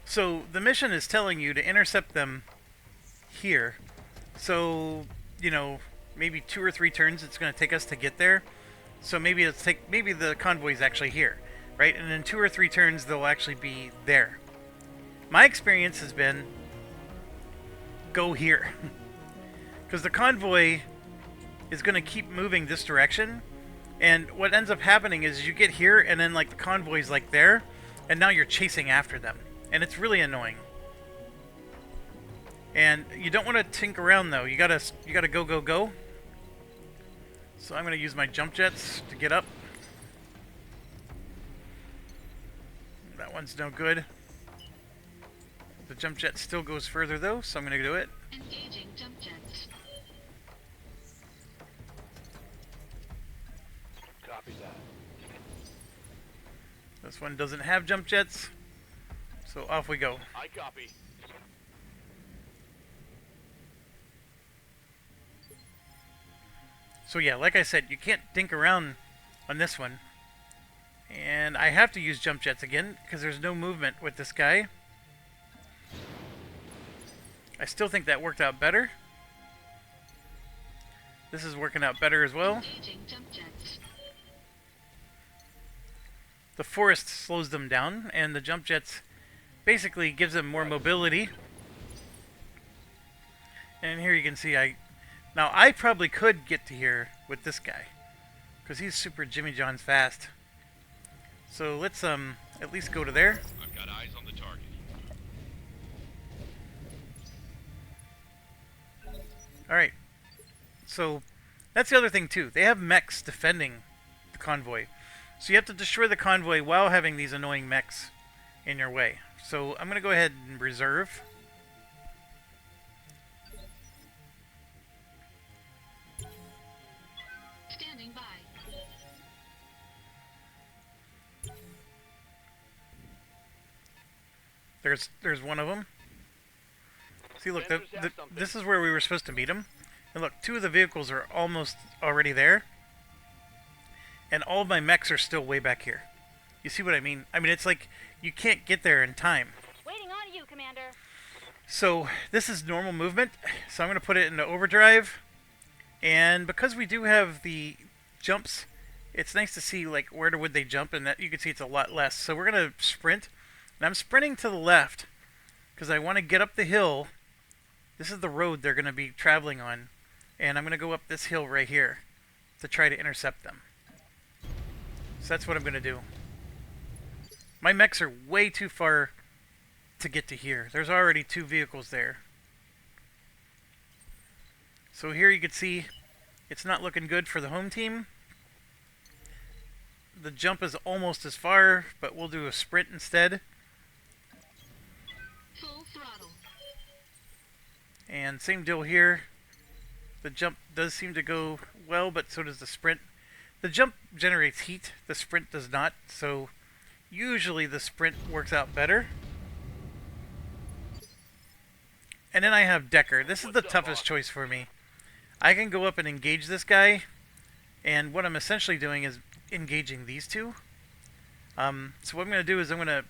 Speaker 1: So the mission is telling you to intercept them here. So, you know, maybe 2 or 3 turns it's going to take us to get there. So maybe the convoy is actually here, right? And in 2 or 3 turns they'll actually be there. My experience has been go here. Because the convoy is going to keep moving this direction. And what ends up happening is you get here and then like the convoy's like there. And now you're chasing after them. And it's really annoying. And you don't want to tinker around though. You gotta go, go, go. So I'm gonna use my jump jets to get up. That one's no good. The jump jet still goes further though, so I'm gonna do it.
Speaker 2: Engaging jump jets.
Speaker 3: Copy that.
Speaker 1: This one doesn't have jump jets, so off we go.
Speaker 3: I copy.
Speaker 1: So yeah, like I said, you can't dink around on this one. And I have to use jump jets again, because there's no movement with this guy. I still think that worked out better. This is working out better as well.
Speaker 2: Engaging jump jets.
Speaker 1: The forest slows them down, and the jump jets basically gives them more mobility. And here you can see now I probably could get to here with this guy, because he's super Jimmy John's fast. So let's at least go to there.
Speaker 3: I've got eyes on the target.
Speaker 1: Alright. So that's the other thing too. They have mechs defending the convoy. So you have to destroy the convoy while having these annoying mechs in your way. So I'm going to go ahead and reserve.
Speaker 2: Standing by.
Speaker 1: There's one of them. See, look, this is where we were supposed to meet him. And look, two of the vehicles are almost already there. And all of my mechs are still way back here. You see what I mean? I mean, it's like you can't get there in time.
Speaker 4: Waiting on you, Commander.
Speaker 1: So this is normal movement. So I'm going to put it into overdrive. And because we do have the jumps, it's nice to see like where would they jump, and that you can see it's a lot less. So we're going to sprint. And I'm sprinting to the left because I want to get up the hill. This is the road they're going to be traveling on. And I'm going to go up this hill right here to try to intercept them. So that's what I'm going to do. My mechs are way too far to get to here. There's already two vehicles there. So here you can see it's not looking good for the home team. The jump is almost as far, but we'll do a sprint instead.
Speaker 2: Full throttle.
Speaker 1: And same deal here. The jump does seem to go well, but so does the sprint. The jump generates heat, the sprint does not, so usually the sprint works out better. And then I have Decker. This is the toughest choice for me. I can go up and engage this guy, and what I'm essentially doing is engaging these two. So what I'm going to do is I'm going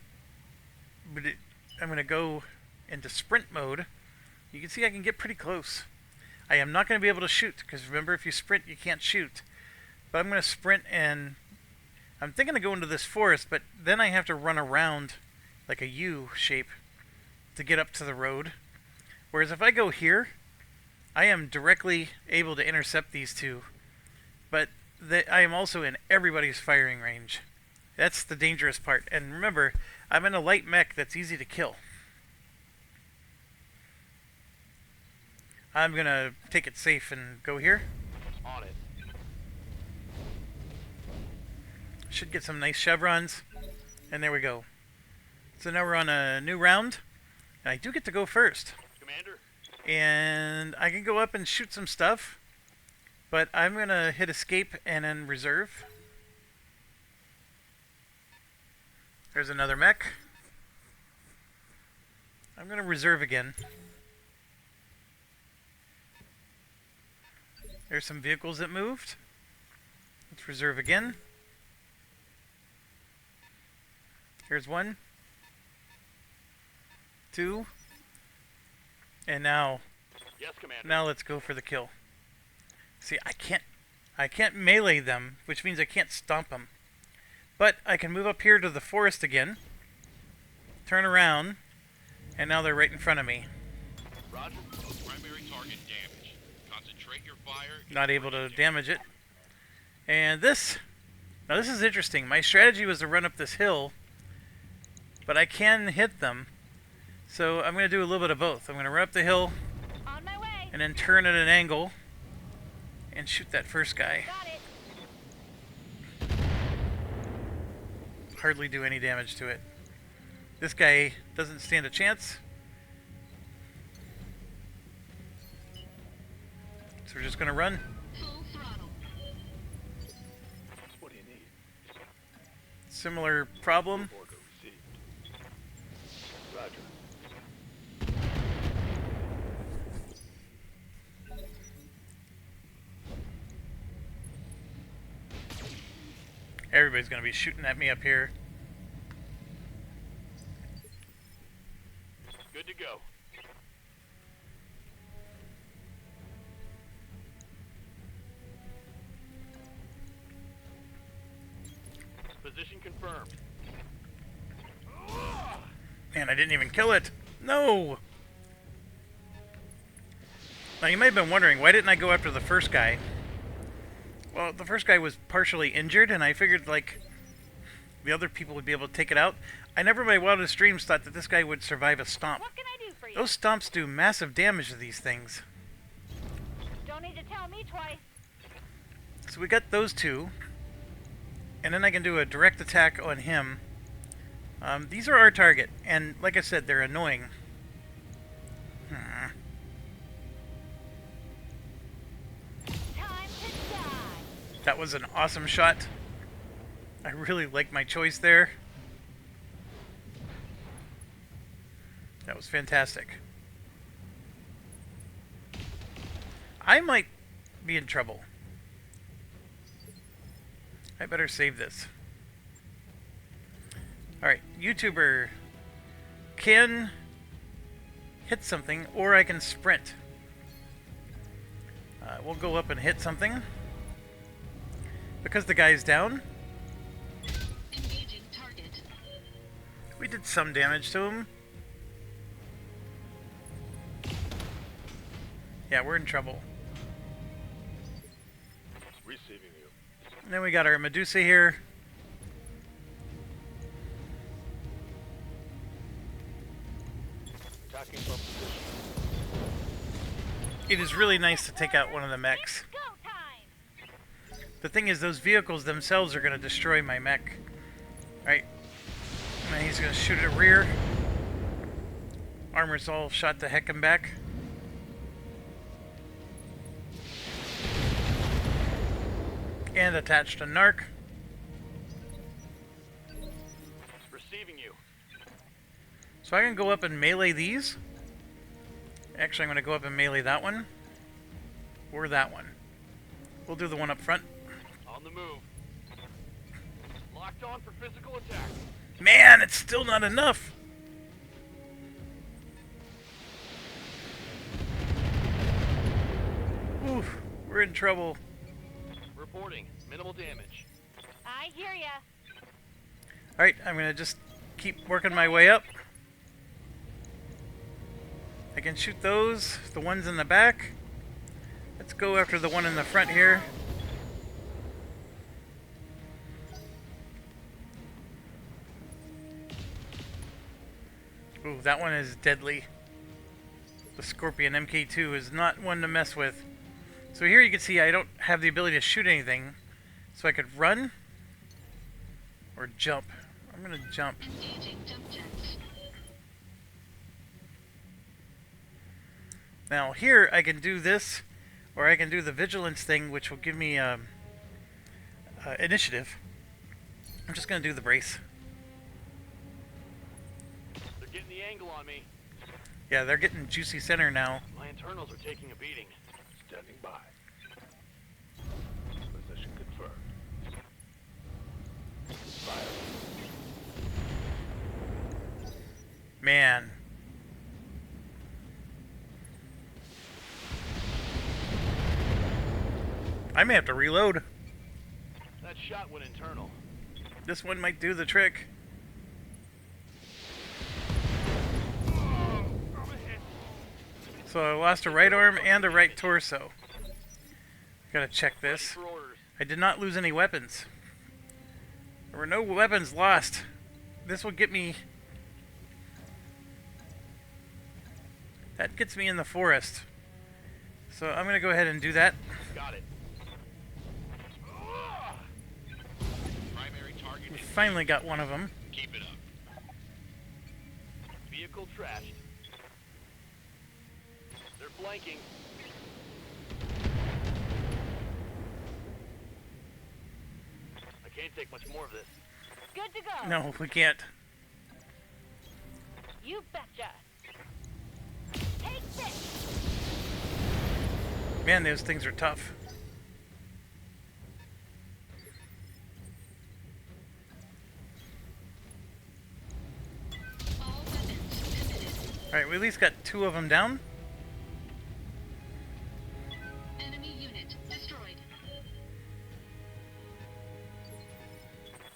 Speaker 1: to go into sprint mode. You can see I can get pretty close. I am not going to be able to shoot, because remember, if you sprint, you can't shoot. But I'm going to sprint, and I'm thinking of going to this forest, but then I have to run around like a U shape to get up to the road. Whereas if I go here, I am directly able to intercept these two. But I am also in everybody's firing range. That's the dangerous part. And remember, I'm in a light mech that's easy to kill. I'm going to take it safe and go here.
Speaker 3: On it.
Speaker 1: Should get some nice chevrons. And there we go. So now we're on a new round. And I do get to go first.
Speaker 3: Commander.
Speaker 1: And I can go up and shoot some stuff. But I'm going to hit escape and then reserve. There's another mech. I'm going to reserve again. There's some vehicles that moved. Let's reserve again. Here's one. Two. And now
Speaker 3: Yes, Commander.
Speaker 1: Now let's go for the kill. See, I can't melee them, which means I can't stomp them. But I can move up here to the forest again, turn around, and now they're right in front of me.
Speaker 3: Roger. Primary target damaged. Concentrate your fire.
Speaker 1: Not able to damage it. And now this is interesting. My strategy was to run up this hill, but I can hit them. So I'm going to do a little bit of both. I'm going to run up the hill
Speaker 4: On my way.
Speaker 1: and then turn at an angle and shoot that first guy.
Speaker 4: Got it.
Speaker 1: Hardly do any damage to it. This guy doesn't stand a chance. So we're just going to run.
Speaker 2: Full throttle.
Speaker 3: What do you need?
Speaker 1: Similar problem.
Speaker 3: Order received. Roger.
Speaker 1: Everybody's going to be shooting at me up here.
Speaker 3: Good to go. Position confirmed.
Speaker 1: Man, I didn't even kill it. No! Now, you may have been wondering, why didn't I go after the first guy? Well, the first guy was partially injured, and I figured, like, the other people would be able to take it out. I never in my wildest dreams thought that this guy would survive a stomp.
Speaker 4: What can I do for you?
Speaker 1: Those stomps do massive damage to these things.
Speaker 4: Don't need to tell me twice.
Speaker 1: So we got those two. And then I can do a direct attack on him. These are our target, and like I said, they're annoying.
Speaker 4: Time to die.
Speaker 1: That was an awesome shot. I really like my choice there. That was fantastic. I might be in trouble. I better save this. Alright, YouTuber can hit something, or I can sprint. We'll go up and hit something. Because the guy's down,
Speaker 2: Engaging target.
Speaker 1: we did some damage to him. Yeah, we're in trouble.
Speaker 3: Receiving you.
Speaker 1: And then we got our Medusa here.
Speaker 3: Attacking from position.
Speaker 1: It is really nice to take out one of the mechs.
Speaker 4: Go time.
Speaker 1: The thing is, those vehicles themselves are going to destroy my mech. Right? And then he's going to shoot at rear. Armor's all shot to heck and back. And attached a narc.
Speaker 3: Receiving you.
Speaker 1: So I can go up and melee these. Actually, I'm going to go up and melee that one. Or that one. We'll do the one up front.
Speaker 3: On the move. Locked on for physical attack.
Speaker 1: Man, it's still not enough. Oof, we're in trouble.
Speaker 3: Reporting. Minimal damage.
Speaker 4: I hear ya.
Speaker 1: Alright, I'm going to just keep working my way up. I can shoot those, the ones in the back. Let's go after the one in the front here. Ooh, that one is deadly. The Scorpion MK2 is not one to mess with. So here you can see I don't have the ability to shoot anything. So I could run or jump. I'm going to jump.
Speaker 2: Engaging jump jets.
Speaker 1: Now here I can do this, or I can do the vigilance thing, which will give me initiative. I'm just going to do the brace.
Speaker 3: They're getting the angle on me.
Speaker 1: Yeah, they're getting juicy center now.
Speaker 3: My internals are taking a beating. Standing by. Position confirmed. Fire.
Speaker 1: Man. I may have to reload.
Speaker 3: That shot went internal.
Speaker 1: This one might do the trick. So I lost a right arm and a right torso. Gotta check this.
Speaker 3: For orders.
Speaker 1: I did not lose any weapons. There were no weapons lost. This will get me That gets me in the forest. So I'm going to go ahead and do that.
Speaker 3: Got it. Primary target
Speaker 1: We
Speaker 3: is
Speaker 1: finally got one of them.
Speaker 3: keep it up. Vehicle trashed. They're flanking. I can't take much more of this.
Speaker 4: Good to go.
Speaker 1: No, we can't.
Speaker 4: You betcha. Take this.
Speaker 1: Man, those things are tough.
Speaker 2: All weapons committed.
Speaker 1: Alright, we at least got 2 of them down.
Speaker 2: Enemy unit destroyed.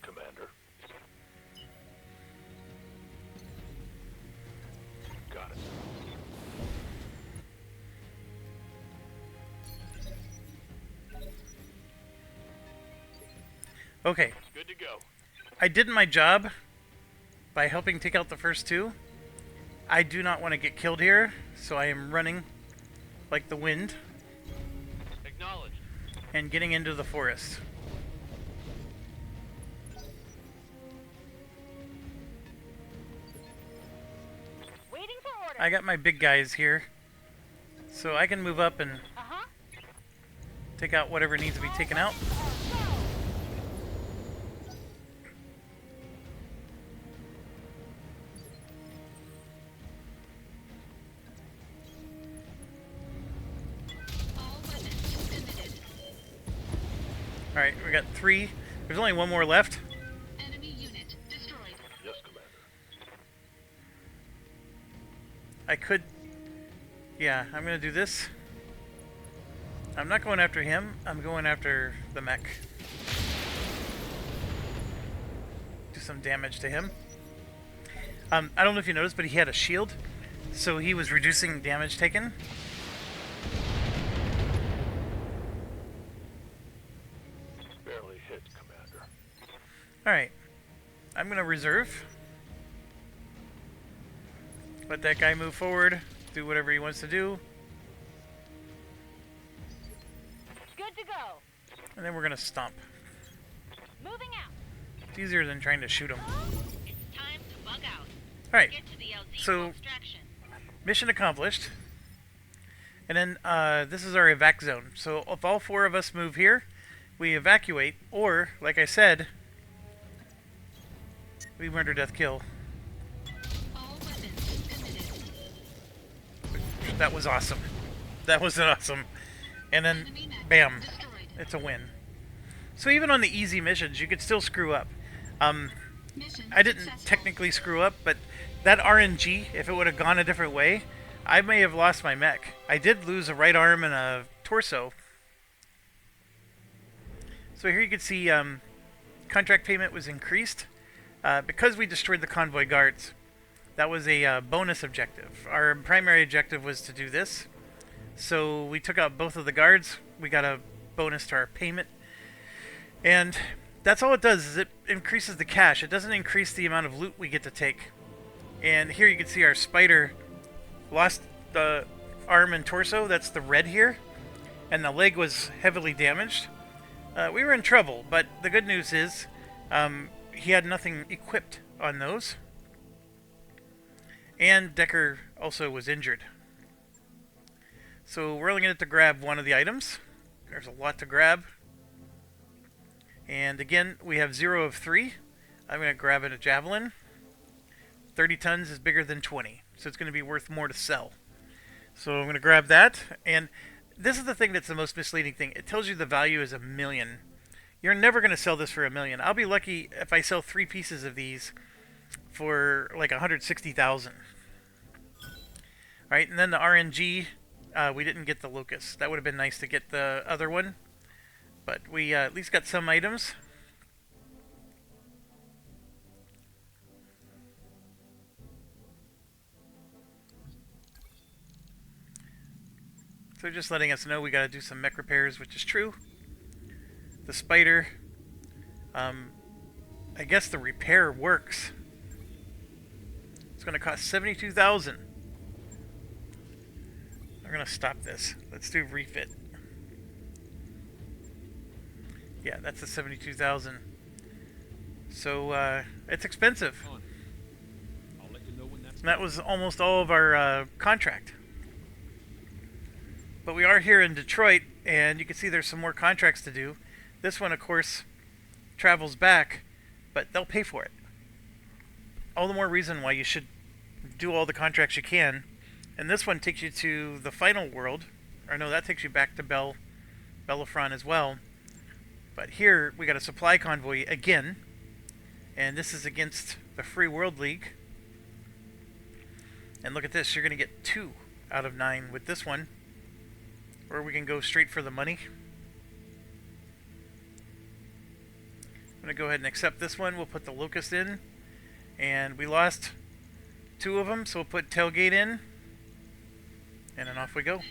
Speaker 3: Commander. Got it.
Speaker 1: Okay,
Speaker 3: Good to go.
Speaker 1: I did my job by helping take out the first 2. I do not want to get killed here, so I am running like the wind
Speaker 3: Acknowledged.
Speaker 1: and getting into the forest.
Speaker 4: Waiting for orders.
Speaker 1: I got my big guys here, so I can move up and
Speaker 4: Uh-huh.
Speaker 1: take out whatever needs to be taken out.
Speaker 2: All weapons committed.
Speaker 1: Alright, we got 3. There's only 1 more left.
Speaker 2: Enemy unit destroyed.
Speaker 3: Yes, Commander.
Speaker 1: I could... Yeah, I'm going to do this. I'm not going after him. I'm going after the mech. Do some damage to him. I don't know if you noticed, but he had a shield. So he was reducing damage taken.
Speaker 3: Barely hit, Commander.
Speaker 1: Alright. I'm going to reserve. Let that guy move forward. Do whatever he wants to do.
Speaker 4: Good to go.
Speaker 1: And then we're going to stomp.
Speaker 4: Moving out.
Speaker 1: It's easier than trying to shoot him.
Speaker 2: It's time to bug out.
Speaker 1: Alright.
Speaker 2: Get to the LZ
Speaker 1: So-
Speaker 2: extraction.
Speaker 1: Mission accomplished. And then this is our evac zone. So if all 4 of us move here, we evacuate, or, like I said, we murder, death, kill.
Speaker 2: All weapons committed.
Speaker 1: That was awesome. That was awesome. And then,
Speaker 2: Enemy mech
Speaker 1: bam,
Speaker 2: destroyed.
Speaker 1: it's a win. So even on the easy missions, you could still screw up.
Speaker 2: Mission
Speaker 1: I didn't
Speaker 2: successful.
Speaker 1: technically screw up, but that RNG, if it would have gone a different way, I may have lost my mech. I did lose a right arm and a torso. So here you can see contract payment was increased because we destroyed the convoy guards. That was a bonus objective. Our primary objective was to do this. So we took out both of the guards. We got a bonus to our payment. And that's all it does, is it increases the cash. It doesn't increase the amount of loot we get to take. And here you can see our spider lost the arm and torso. That's the red here. And the leg was heavily damaged. We were in trouble, but the good news is he had nothing equipped on those. And Decker also was injured. So we're only going to have to grab one of the items. There's a lot to grab. And again, we have 0 of 3. I'm going to grab a javelin. 30 tons is bigger than 20, so it's going to be worth more to sell. So I'm going to grab that. And this is the thing that's the most misleading thing. It tells you the value is $1 million. You're never going to sell this for $1 million. I'll be lucky if I sell 3 pieces of these for like 160,000. Right, and then the RNG, we didn't get the Locust. That would have been nice to get the other one, but we at least got some items. So just letting us know we got to do some mech repairs, which is true. The spider, I guess the repair works. It's going to cost 72,000. We're gonna stop this. Let's do refit. Yeah, that's the 72,000. So it's expensive.
Speaker 3: On. I'll let you know when that's
Speaker 1: And that was almost all of our contract. But we are here in Detroit, and you can see there's some more contracts to do. This one, of course, travels back, but they'll pay for it. All the more reason why you should do all the contracts you can. And this one takes you to the final world. Or no, that takes you back to Bellafron as well. But here, we got a supply convoy again. And this is against the Free World League. And look at this, you're going to get 2 out of 9 with this one. Or we can go straight for the money. I'm going to go ahead and accept this one. We'll put the Locust in. And we lost 2 of them, so we'll put Tailgate in. And then off we go.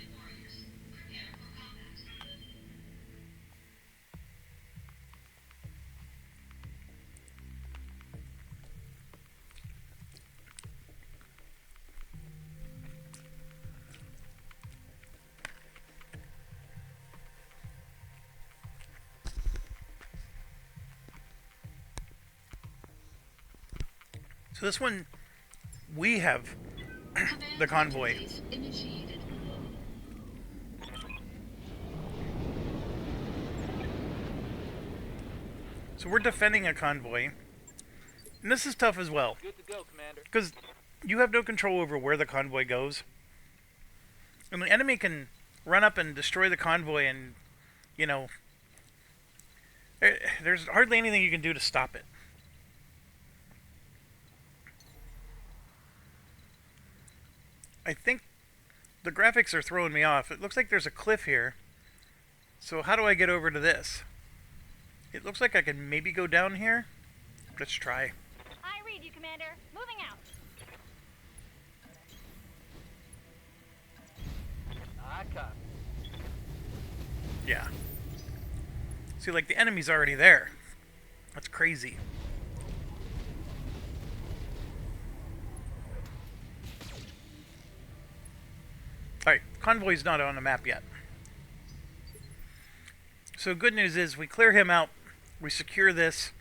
Speaker 1: So this one, we have the convoy.
Speaker 2: Initiated.
Speaker 1: So we're defending a convoy. And this is tough as well.
Speaker 6: Good to go, Commander.
Speaker 1: Because you have no control over where the convoy goes. And the enemy can run up and destroy the convoy and, you know, there's hardly anything you can do to stop it. I think the graphics are throwing me off. It looks like there's a cliff here. So how do I get over to this? It looks like I can maybe go down here. Let's try.
Speaker 4: I read you, Commander. Moving out.
Speaker 6: I copy.
Speaker 1: Yeah. See, like, the enemy's already there. That's crazy. Alright, convoy's not on the map yet. So good news is we clear him out, we secure this,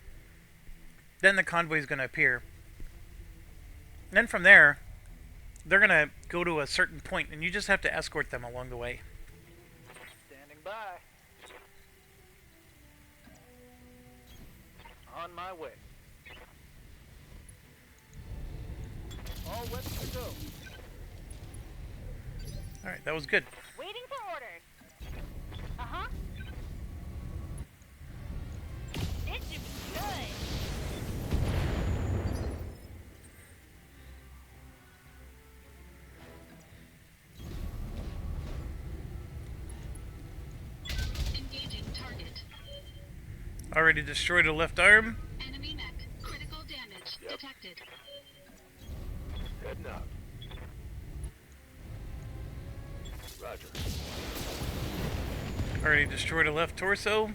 Speaker 1: then the convoy's going to appear. And then from there, they're going to go to a certain point, and you just have to escort them along the way.
Speaker 6: Standing by. On my way. All weapons to go.
Speaker 1: Alright, that was good.
Speaker 4: Waiting for orders. Uh-huh. This should be good.
Speaker 2: Engaging target.
Speaker 1: Already destroyed a left arm.
Speaker 2: Enemy mech. Critical damage detected.
Speaker 3: Heading out. Roger.
Speaker 1: Already destroyed a left torso.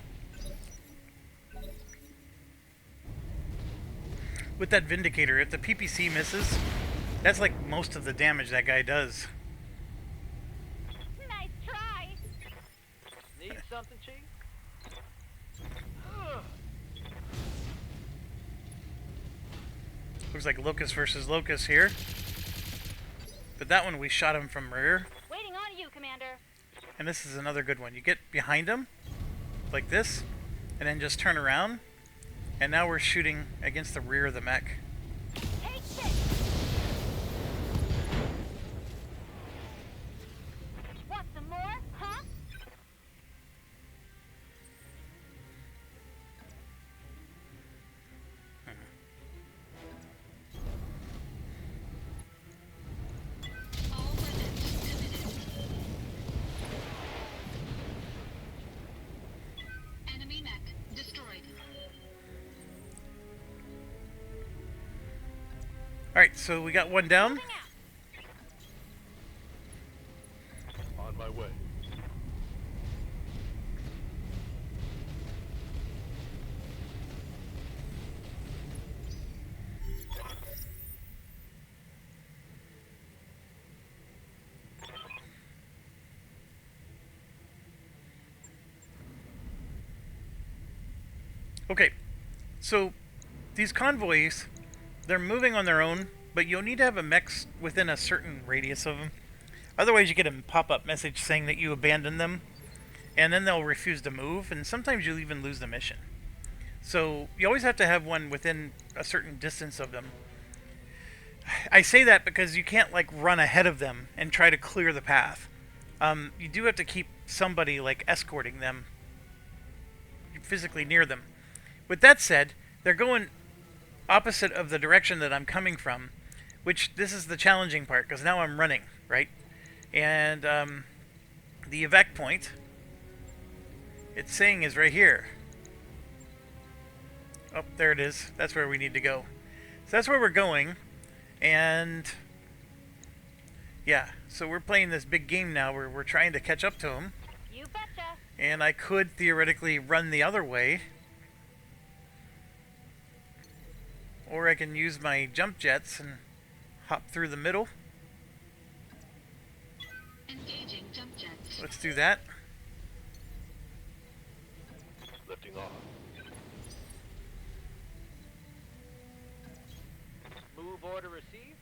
Speaker 1: With that Vindicator, if the PPC misses, that's like most of the damage that guy does.
Speaker 4: Nice try.
Speaker 6: Need something, Chief? Ugh.
Speaker 1: Looks like Locust versus Locust here. But that one we shot him from rear.
Speaker 4: Waiting on you, Commander.
Speaker 1: And this is another good one. You get behind him, like this, and then just turn around. And now we're shooting against the rear of the mech.
Speaker 4: Take this. Want some more, huh?
Speaker 2: All weapons emitted. Enemy mech destroyed.
Speaker 1: Alright, so we got one down.
Speaker 4: Moving out.
Speaker 3: On my way.
Speaker 1: Okay, so these convoys, they're moving on their own, but you'll need to have a mech within a certain radius of them. Otherwise, you get a pop-up message saying that you abandoned them, and then they'll refuse to move, and sometimes you'll even lose the mission. So you always have to have one within a certain distance of them. I say that because you can't like run ahead of them and try to clear the path. You do have to keep somebody like escorting them physically near them. With that said, they're going opposite of the direction that I'm coming from, which this is the challenging part because now I'm running, right? And the evac point, it's saying is right here. Oh, there it is. That's where we need to go. So that's where we're going. And yeah, so we're playing this big game now where we're trying to catch up to him.
Speaker 4: You betcha.
Speaker 1: And I could theoretically run the other way. Or I can use my jump jets and hop through the middle.
Speaker 2: Engaging jump jets.
Speaker 1: Let's do that.
Speaker 6: Lifting off. Move order received.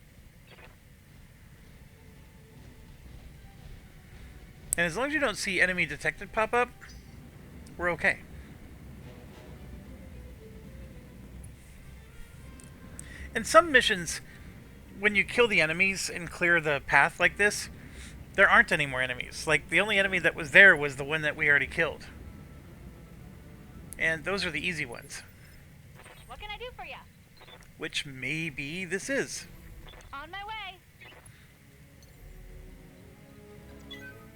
Speaker 1: And as long as you don't see enemy detected pop up, we're okay. In some missions, when you kill the enemies and clear the path like this, there aren't any more enemies. Like, the only enemy that was there was the one that we already killed. And those are the easy ones.
Speaker 4: What can I do for you?
Speaker 1: Which maybe this is.
Speaker 4: On my way.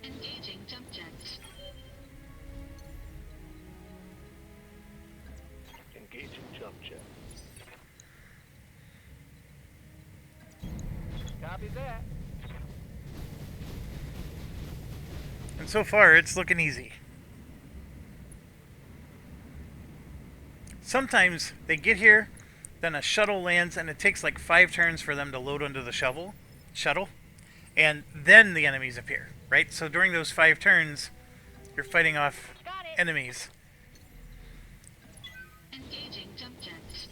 Speaker 2: Engaging jump jets.
Speaker 6: Engaging jump jet. Copy that.
Speaker 1: And so far, it's looking easy. Sometimes they get here, then a shuttle lands, and it takes like 5 turns for them to load onto the shuttle, and then the enemies appear, right? So during those 5 turns, you're fighting off
Speaker 4: Got it.
Speaker 1: enemies.
Speaker 2: Engaging jump jets.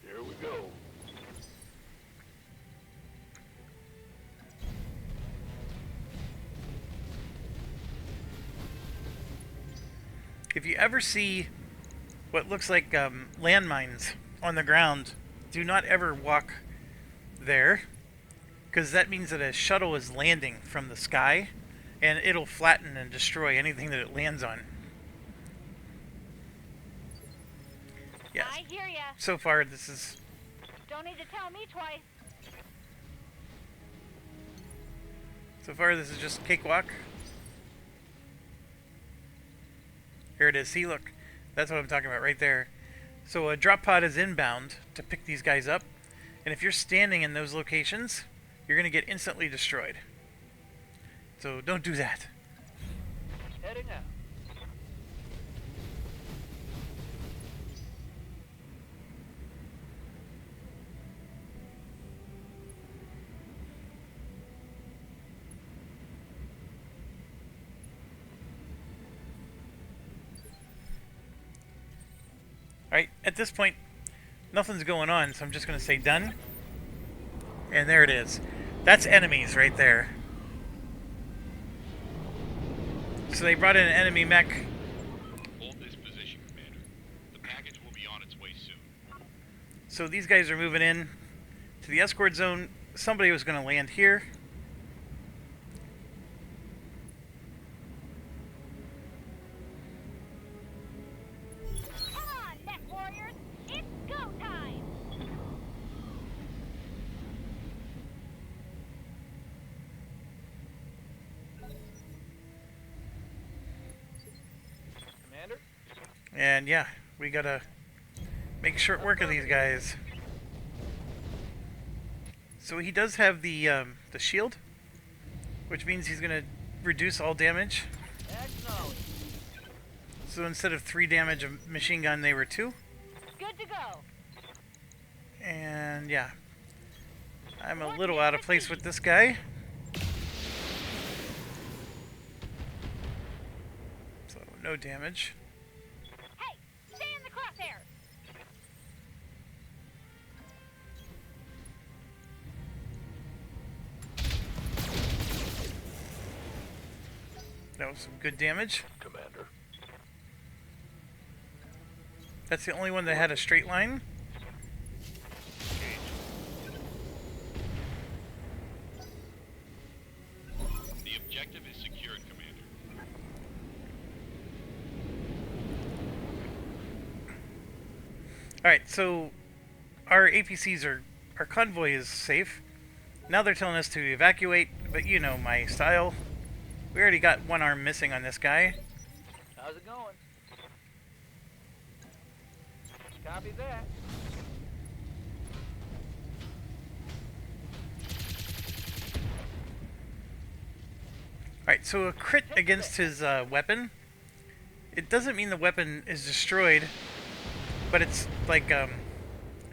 Speaker 6: Here we go.
Speaker 1: If you ever see what looks like landmines on the ground, do not ever walk there, because that means that a shuttle is landing from the sky, and it'll flatten and destroy anything that it lands on. Yes.
Speaker 4: I hear ya.
Speaker 1: So far, this is...
Speaker 4: Don't need to tell me twice.
Speaker 1: So far, this is just cakewalk. Here it is. See, look. That's what I'm talking about right there. So a drop pod is inbound to pick these guys up. And if you're standing in those locations, you're going to get instantly destroyed. So don't do that.
Speaker 6: Heading out.
Speaker 1: Alright, at this point, nothing's going on, so I'm just going to say done. And there it is. That's enemies right there. So they brought in an enemy mech.
Speaker 3: Hold this position, Commander. The package will be on its way soon.
Speaker 1: So these guys are moving in to the escort zone. Somebody was going to land here.
Speaker 4: Come on, mech warriors. It's go time.
Speaker 6: Commander?
Speaker 1: And yeah, we got to make short work of these guys. So he does have the shield, which means he's going to reduce all damage.
Speaker 6: Acknowledged.
Speaker 1: So instead of 3 damage of machine gun, they were 2.
Speaker 4: Good to go.
Speaker 1: And yeah, I'm a little out of place with this guy. So no damage.
Speaker 4: Hey, stay in the crosshairs.
Speaker 1: That was some good damage.
Speaker 6: Commander.
Speaker 1: That's the only one that had a straight line.
Speaker 3: The objective is secured, Commander.
Speaker 1: Alright, so our APCs are... Our convoy is safe. Now they're telling us to evacuate, but you know my style. We already got one arm missing on this guy.
Speaker 6: How's it going? Copy that.
Speaker 1: Alright, so a crit against his weapon. It doesn't mean the weapon is destroyed, but it's like,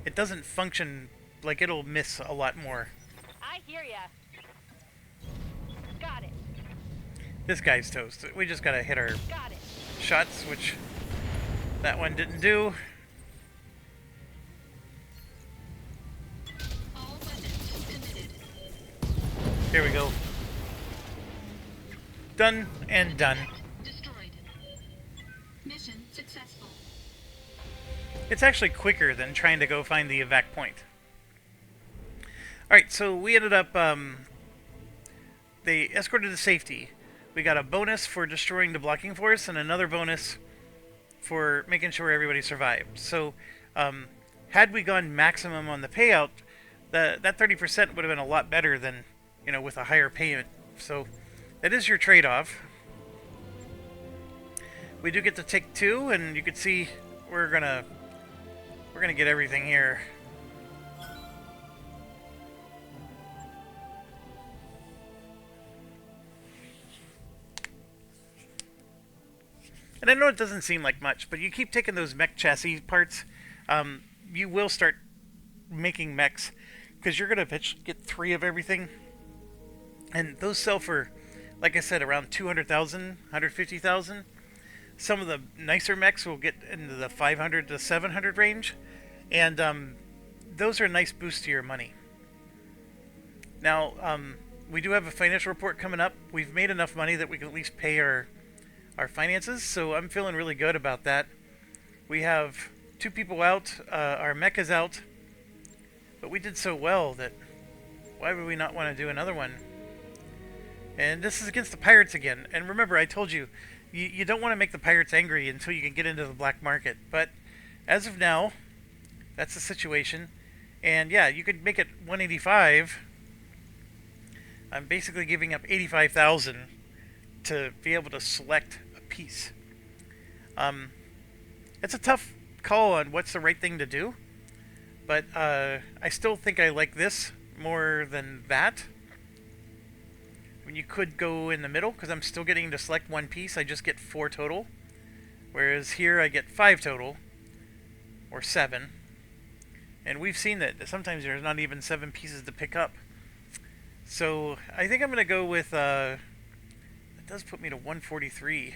Speaker 1: it doesn't function, like it'll miss a lot more.
Speaker 4: I hear ya. Got it.
Speaker 1: This guy's toast. We just gotta hit our
Speaker 4: Got it.
Speaker 1: shots, which that one didn't do.
Speaker 2: All weapons committed.
Speaker 1: Here we go. Done and done.
Speaker 2: Destroyed. Mission successful.
Speaker 1: It's actually quicker than trying to go find the evac point. Alright, so we ended up, they escorted to safety. We got a bonus for destroying the blocking force and another bonus for making sure everybody survived. So, had we gone maximum on the payout, that 30% would have been a lot better than, you know, with a higher payment. So, that is your trade-off. We do get to take 2, and you can see we're gonna get everything here. And I know it doesn't seem like much, but you keep taking those mech chassis parts, you will start making mechs, because you're going to get 3 of everything. And those sell for, like I said, around 200,000, 150,000. Some of the nicer mechs will get into the 500 to 700 range, and those are a nice boost to your money. Now, we do have a financial report coming up. We've made enough money that we can at least pay our finances, so I'm feeling really good about that. We have 2 people out, our mech is out, but we did so well that why would we not want to do another one? And this is against the pirates again. And remember, I told you, you don't want to make the pirates angry until you can get into the black market. But as of now, that's the situation. And yeah, you could make it 185. I'm basically giving up 85,000 to be able to select a piece. It's a tough call on what's the right thing to do, but I still think I like this more than that. When you could go in the middle, because I'm still getting to select 1 piece, I just get 4 total, whereas here I get 5 total, or 7. And we've seen that sometimes there's not even 7 pieces to pick up. So I think I'm going to go with, it does put me to 143.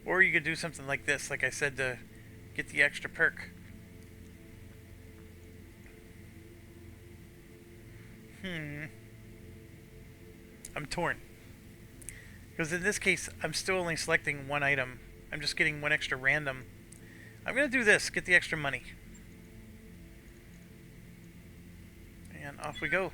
Speaker 1: Or you could do something like this, like I said, to get the extra perk. I'm torn. Because in this case, I'm still only selecting 1 item. I'm just getting 1 extra random. I'm going to do this, get the extra money. And off we go.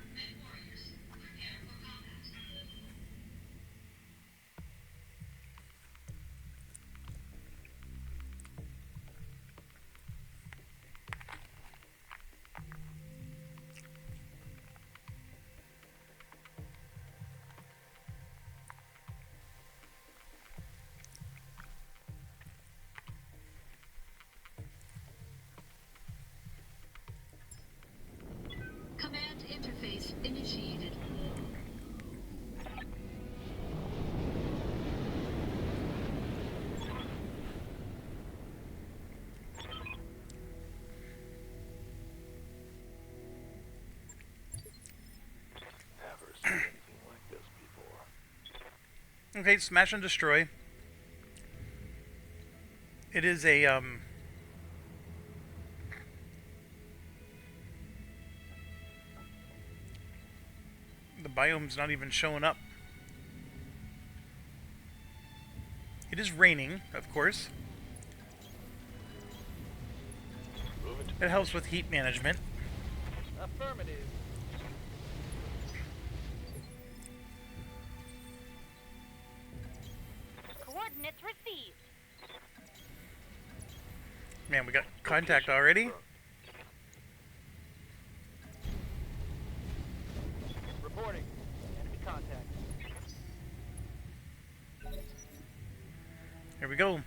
Speaker 2: Command interface
Speaker 1: Okay, smash and destroy. It is a the biome's not even showing up. It is raining, of course. It helps with heat management.
Speaker 6: Affirmative.
Speaker 4: Coordinates received.
Speaker 1: Man, we got contact already.
Speaker 6: Reporting. Enemy contact.
Speaker 1: Here we go.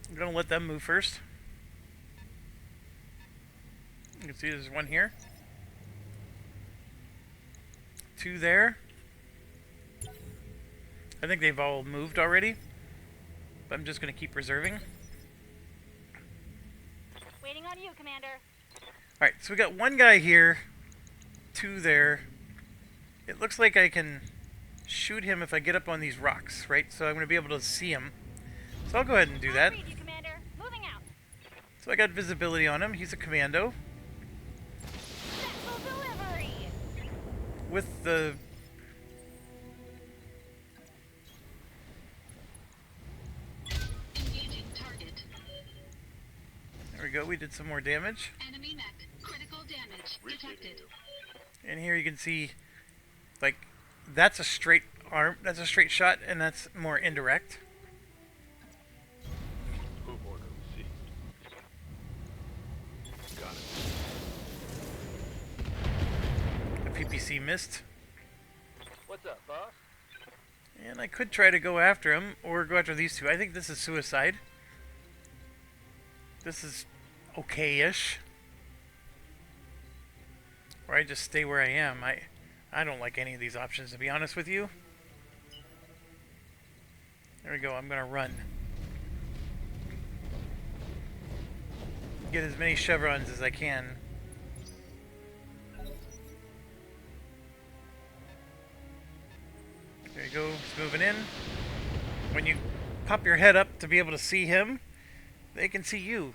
Speaker 1: I'm gonna let them move first. You can see there's one here. Two there. I think they've all moved already. But I'm just gonna keep reserving.
Speaker 4: Waiting on you, Commander.
Speaker 1: Alright, so we got one guy here. Two there. It looks like I can shoot him if I get up on these rocks, right? So I'm gonna be able to see him. So I'll go ahead and do that.
Speaker 4: Read you, Commander. Moving out.
Speaker 1: So I got visibility on him. He's a commando.
Speaker 4: Vessel delivery.
Speaker 1: With the...
Speaker 2: Engaging target.
Speaker 1: There we go. We did some more damage.
Speaker 2: Enemy mech. Critical damage detected.
Speaker 1: And here you can see, like, that's a straight arm. That's a straight shot, and that's more indirect.
Speaker 3: Move order received. Got it.
Speaker 1: The PPC missed.
Speaker 6: What's up, boss?
Speaker 1: And I could try to go after him, or go after these two. I think this is suicide. This is okay-ish. Or I just stay where I am. I don't like any of these options, to be honest with you. There we go. I'm gonna run. Get as many chevrons as I can. There you go. He's moving in. When you pop your head up to be able to see him, they can see you.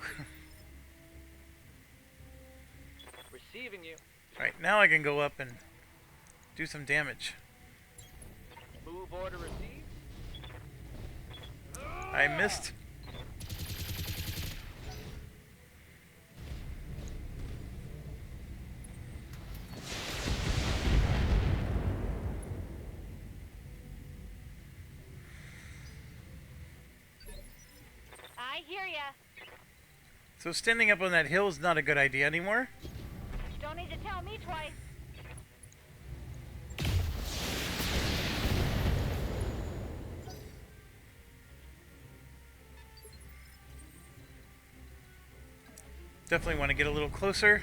Speaker 6: Receiving you.
Speaker 1: Alright, now I can go up and do some damage.
Speaker 6: Move order received.
Speaker 1: I missed.
Speaker 4: I hear ya.
Speaker 1: So standing up on that hill is not a good idea anymore.
Speaker 4: You don't need to tell me twice.
Speaker 1: Definitely want to get a little closer.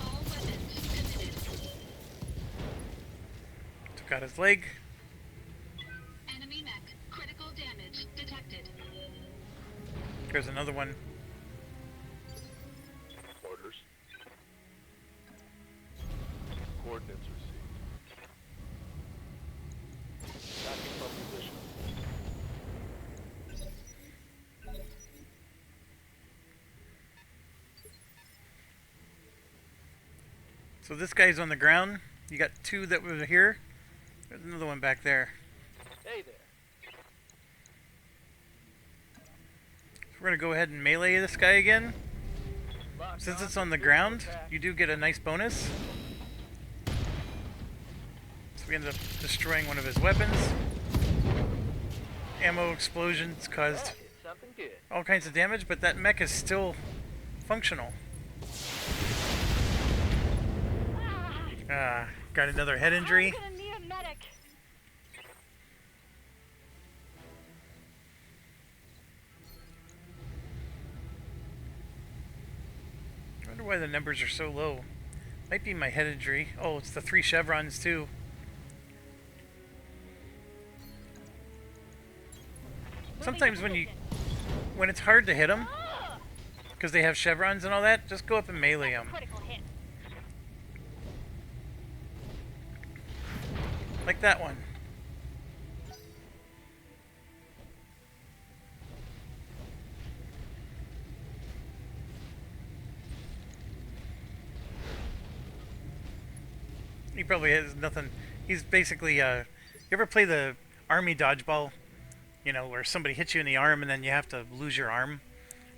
Speaker 2: All weapons committed.
Speaker 1: Took out his leg.
Speaker 2: Enemy mech. Critical damage detected.
Speaker 1: There's another one.
Speaker 3: Orders. Coordinates received. Backing from position.
Speaker 1: So this guy's on the ground. You got two that were here. There's another one back there.
Speaker 6: Hey there.
Speaker 1: So we're gonna go ahead and melee this guy again.
Speaker 6: Lock
Speaker 1: Since
Speaker 6: on.
Speaker 1: it's on the ground, you do get a nice bonus. So we ended up destroying one of his weapons. Ammo explosions caused
Speaker 6: That is something good.
Speaker 1: all kinds of damage, but that mech is still functional. Got another head injury.
Speaker 4: I'm gonna need a medic.
Speaker 1: I wonder why the numbers are so low. Might be my head injury. Oh, it's the 3 chevrons too. Sometimes when it's hard to hit them, because they have chevrons and all that, just go up and melee them.
Speaker 4: Critical hit.
Speaker 1: Like that one. He probably has nothing. He's basically, you ever play the army dodgeball? You know, where somebody hits you in the arm and then you have to lose your arm.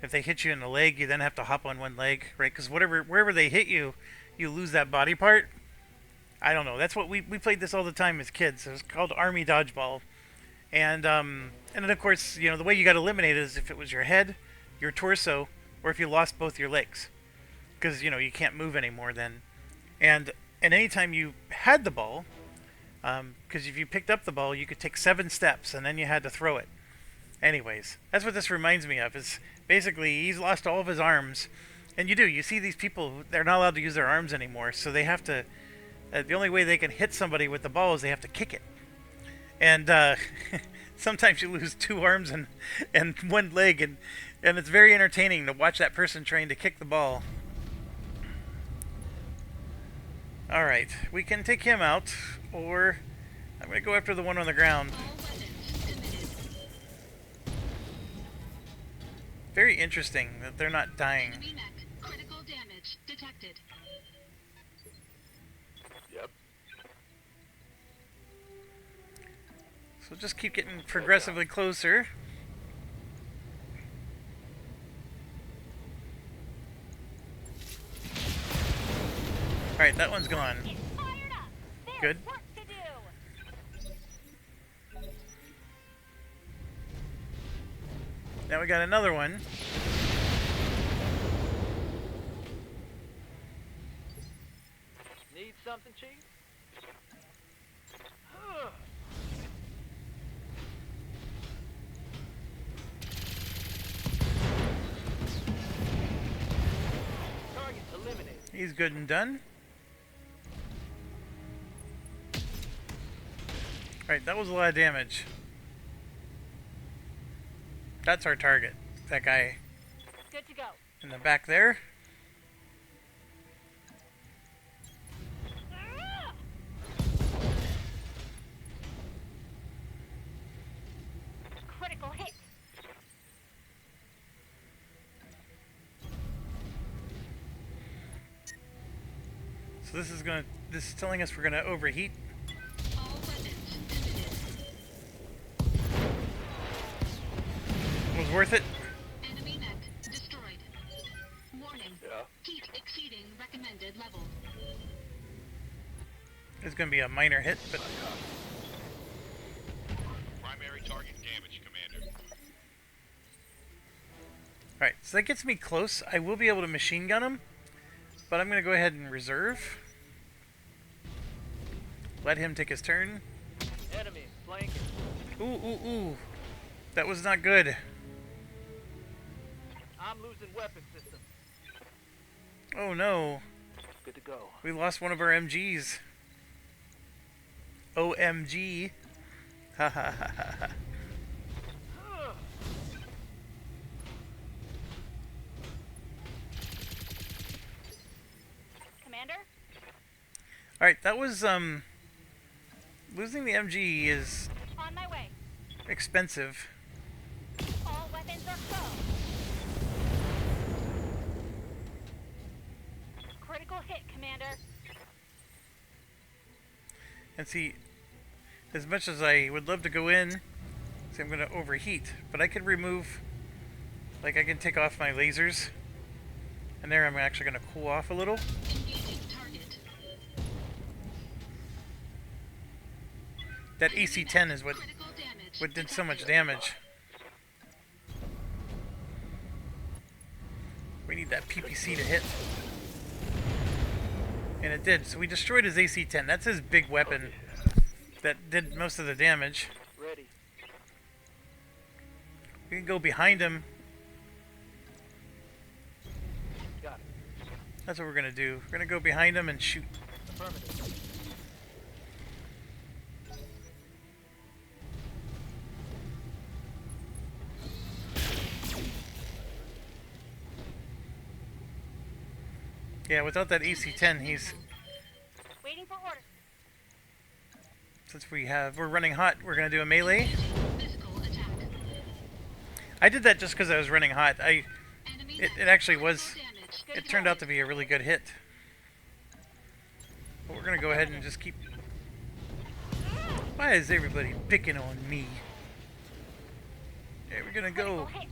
Speaker 1: If they hit you in the leg, you then have to hop on one leg, right? Because wherever they hit you, you lose that body part. I don't know. That's what we played this all the time as kids. It was called army dodgeball. And then of course, you know, the way you got eliminated is if it was your head, your torso, or if you lost both your legs. Because, you know, you can't move anymore then. And anytime you had the ball, because if you picked up the ball, you could take 7 steps, and then you had to throw it. Anyways, that's what this reminds me of. Is basically he's lost all of his arms, and you see these people, they're not allowed to use their arms anymore, so they have to. The only way they can hit somebody with the ball is they have to kick it, and sometimes you lose 2 arms and 1 leg, and it's very entertaining to watch that person trying to kick the ball. All right, we can take him out, or I'm gonna go after the one on the ground.
Speaker 2: All weapons committed.
Speaker 1: Very interesting that they're not dying.
Speaker 2: Enemy mech. Critical damage detected.
Speaker 6: Yep.
Speaker 1: So just keep getting progressively closer. Alright, that one's gone.
Speaker 4: Get fired up. There's
Speaker 1: Good.
Speaker 4: work to do.
Speaker 1: Now we got another one.
Speaker 6: Need something, Chief? Target eliminated.
Speaker 1: He's good and done. Alright, that was a lot of damage. That's our target. That guy
Speaker 4: Good to go.
Speaker 1: in the back there.
Speaker 4: Critical hit.
Speaker 1: So this is telling us we're gonna overheat.
Speaker 2: All weapons committed.
Speaker 1: Was worth it.
Speaker 2: Enemy mech destroyed. Warning.
Speaker 6: Yeah.
Speaker 2: Heat exceeding recommended level.
Speaker 1: It's gonna be a minor hit, but
Speaker 3: Primary target damage, Commander.
Speaker 1: alright, so that gets me close. I will be able to machine gun him, but I'm gonna go ahead and reserve. Let him take his turn.
Speaker 6: Enemy flanking.
Speaker 1: Ooh, ooh, ooh. That was not good.
Speaker 6: I'm losing weapon systems.
Speaker 1: Oh no.
Speaker 6: Good to go.
Speaker 1: We lost one of our MGs. OMG. Ha ha ha ha ha.
Speaker 4: Commander?
Speaker 1: Alright, that was, losing the MG is
Speaker 4: On my way.
Speaker 1: expensive.
Speaker 4: All weapons are go. Critical hit, Commander.
Speaker 1: And see, as much as I would love to go in, see, I'm going to overheat, but I could remove, like I can take off my lasers, and there I'm actually going to cool off a little.
Speaker 2: Engaging target.
Speaker 1: That AC-10 is what
Speaker 2: Critical damage
Speaker 1: did so much
Speaker 2: detected.
Speaker 1: damage. We need that PPC to hit. And it did, so we destroyed his AC-10. That's his big weapon that did most of the damage.
Speaker 6: Ready.
Speaker 1: We can go behind him.
Speaker 6: Got it.
Speaker 1: That's what we're going to do. We're going to go behind him and shoot.
Speaker 6: Affirmative.
Speaker 1: Yeah, without that AC-10, he's...
Speaker 4: Waiting for orders.
Speaker 1: since we're running hot, we're gonna do a melee.
Speaker 2: Physical attack.
Speaker 1: I did that just because I was running hot.
Speaker 2: Enemy
Speaker 1: It actually was.
Speaker 2: damage.
Speaker 1: It turned out to be a really good hit. But we're gonna go ahead and just keep. Why is everybody picking on me? Okay, we're gonna go.
Speaker 4: Critical hit.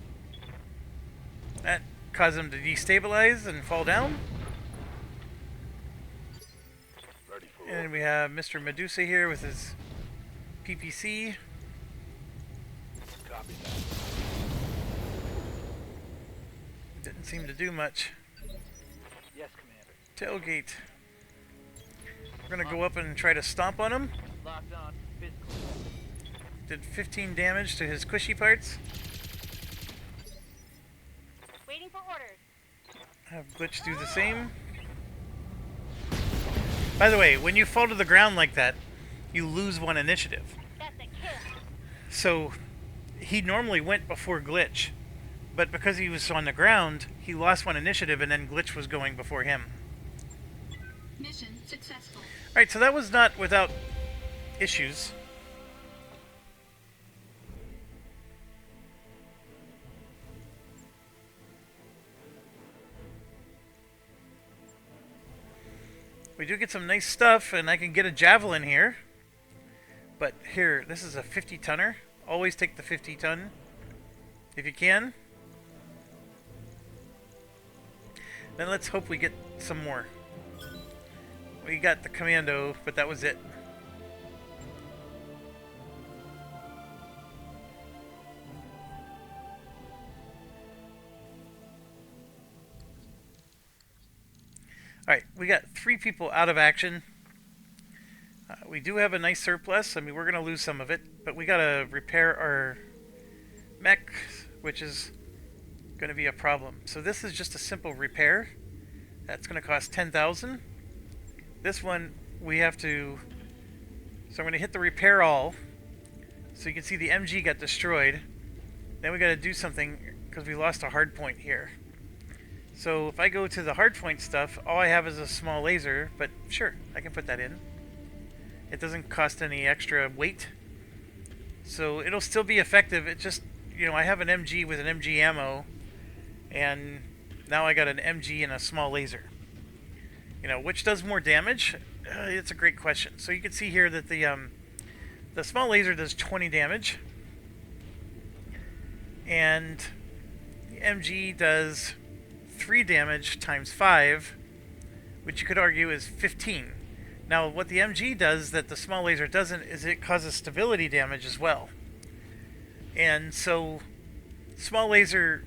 Speaker 1: That caused him to destabilize and fall down.
Speaker 6: Ready for
Speaker 1: And we have Mr. Medusa here with his PPC.
Speaker 6: Copy that.
Speaker 1: Didn't seem to do much.
Speaker 6: Yes, Commander.
Speaker 1: Tailgate. We're gonna go up and try to stomp on him.
Speaker 6: Locked on. Physical.
Speaker 1: Did 15 damage to his squishy parts.
Speaker 4: Waiting for orders.
Speaker 1: Have Glitch do the same. By the way, when you fall to the ground like that, you lose one initiative.
Speaker 4: That's a kill.
Speaker 1: So he normally went before Glitch, but because he was on the ground, he lost one initiative and then Glitch was going before him.
Speaker 2: Mission successful.
Speaker 1: Alright, so that was not without issues. We do get some nice stuff, and I can get a javelin here. But here, this is a 50-tonner. Always take the 50-ton if you can. Then let's hope we get some more. We got the commando, but that was it. Alright, we got 3 people out of action. We do have a nice surplus. I mean, we're going to lose some of it, but we got to repair our mech, which is going to be a problem. So this is just a simple repair. That's going to cost 10,000. This one, we have to... So I'm going to hit the repair all. So you can see the MG got destroyed. Then we got to do something because we lost a hard point here. So if I go to the hardpoint stuff, all I have is a small laser, but sure, I can put that in. It doesn't cost any extra weight. So it'll still be effective. It just, you know, I have an MG with an MG ammo, and now I got an MG and a small laser. You know, which does more damage? It's a great question. So you can see here that the small laser does 20 damage, and the MG does 3 damage times 5, which you could argue is 15. Now, what the MG does that the small laser doesn't is it causes stability damage as well. And so, small laser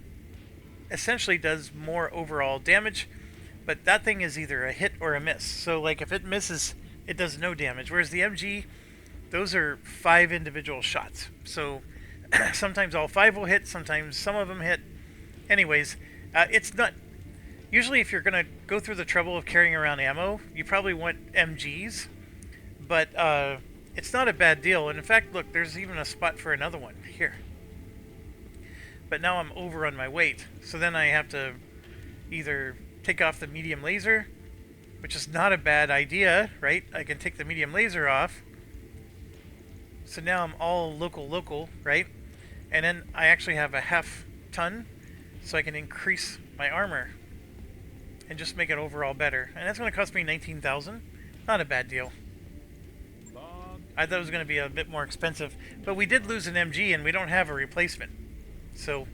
Speaker 1: essentially does more overall damage, but that thing is either a hit or a miss. So, like, if it misses, it does no damage. Whereas the MG, those are 5 individual shots. So, sometimes all 5 will hit, sometimes some of them hit. Anyways, it's not... Usually if you're going to go through the trouble of carrying around ammo, you probably want MGs, but it's not a bad deal. And in fact, look, there's even a spot for another one here. But now I'm over on my weight, so then I have to either take off the medium laser, which is not a bad idea, right? I can take the medium laser off. So now I'm all local, right? And then I actually have a half ton, so I can increase my armor and just make it overall better. And that's going to cost me 19,000. Not a bad deal. I thought it was going to be a bit more expensive, but we did lose an MG and we don't have a replacement. So,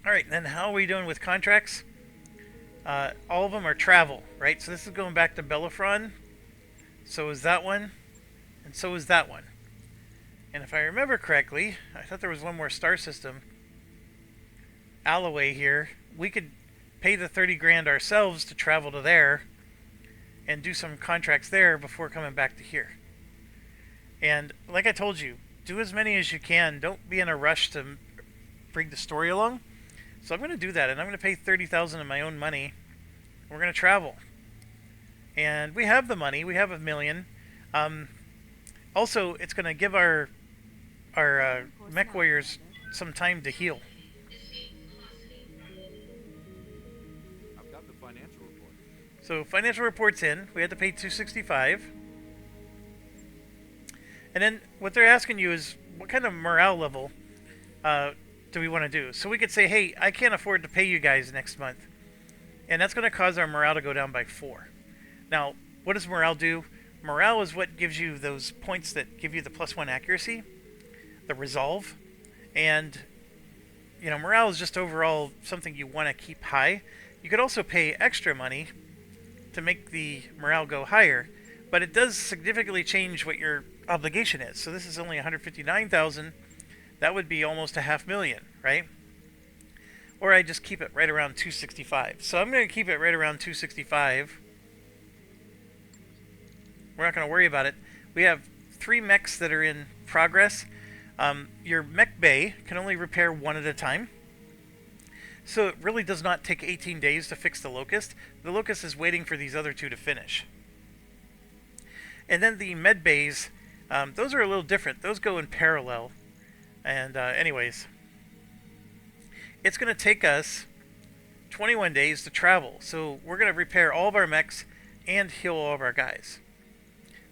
Speaker 1: alright, then how are we doing with contracts? All of them are travel, right? So this is going back to Bellerophon. So is that one, and so is that one. And if I remember correctly, I thought there was one more star system. Alloway here. We could pay the 30 grand ourselves to travel to there and do some contracts there before coming back to here. And like I told you, do as many as you can. Don't be in a rush to bring the story along. So I'm going to do that, and I'm going to pay 30,000 of my own money. We're going to travel. And we have the money. We have $1 million. Also, it's going to give our mech warriors some time to heal.
Speaker 7: I've got the financial report.
Speaker 1: So financial report's in. We had to pay $265. And then what they're asking you is what kind of morale level do we want to do? So we could say, hey, I can't afford to pay you guys next month. And that's going to cause our morale to go down by 4. Now, what does morale do? Morale is what gives you those points that give you the +1 accuracy, the resolve, and morale is just overall something you want to keep high. You could also pay extra money to make the morale go higher, but it does significantly change what your obligation is. So this is only 159,000. That would be almost $500,000, right? Or I just keep it right around 265. So I'm going to keep it right around 265. We're not going to worry about it. We have 3 mechs that are in progress. Your mech bay can only repair 1 at a time. So it really does not take 18 days to fix the Locust. The Locust is waiting for these other 2 to finish. And then the med bays, those are a little different. Those go in parallel. And anyways, it's going to take us 21 days to travel. So we're going to repair all of our mechs and heal all of our guys.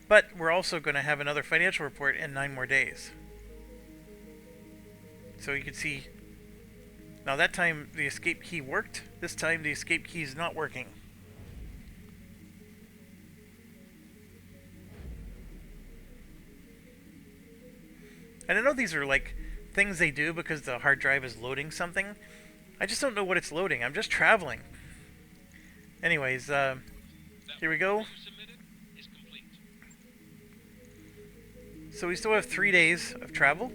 Speaker 1: But we're also going to have another financial report in 9 more days. So you can see, now that time the escape key worked. This time the escape key is not working. And I know these are like things they do because the hard drive is loading something. I just don't know what it's loading. I'm just traveling. Anyways, here we go.
Speaker 3: You submitted is complete.
Speaker 1: So we still have 3 days of travel.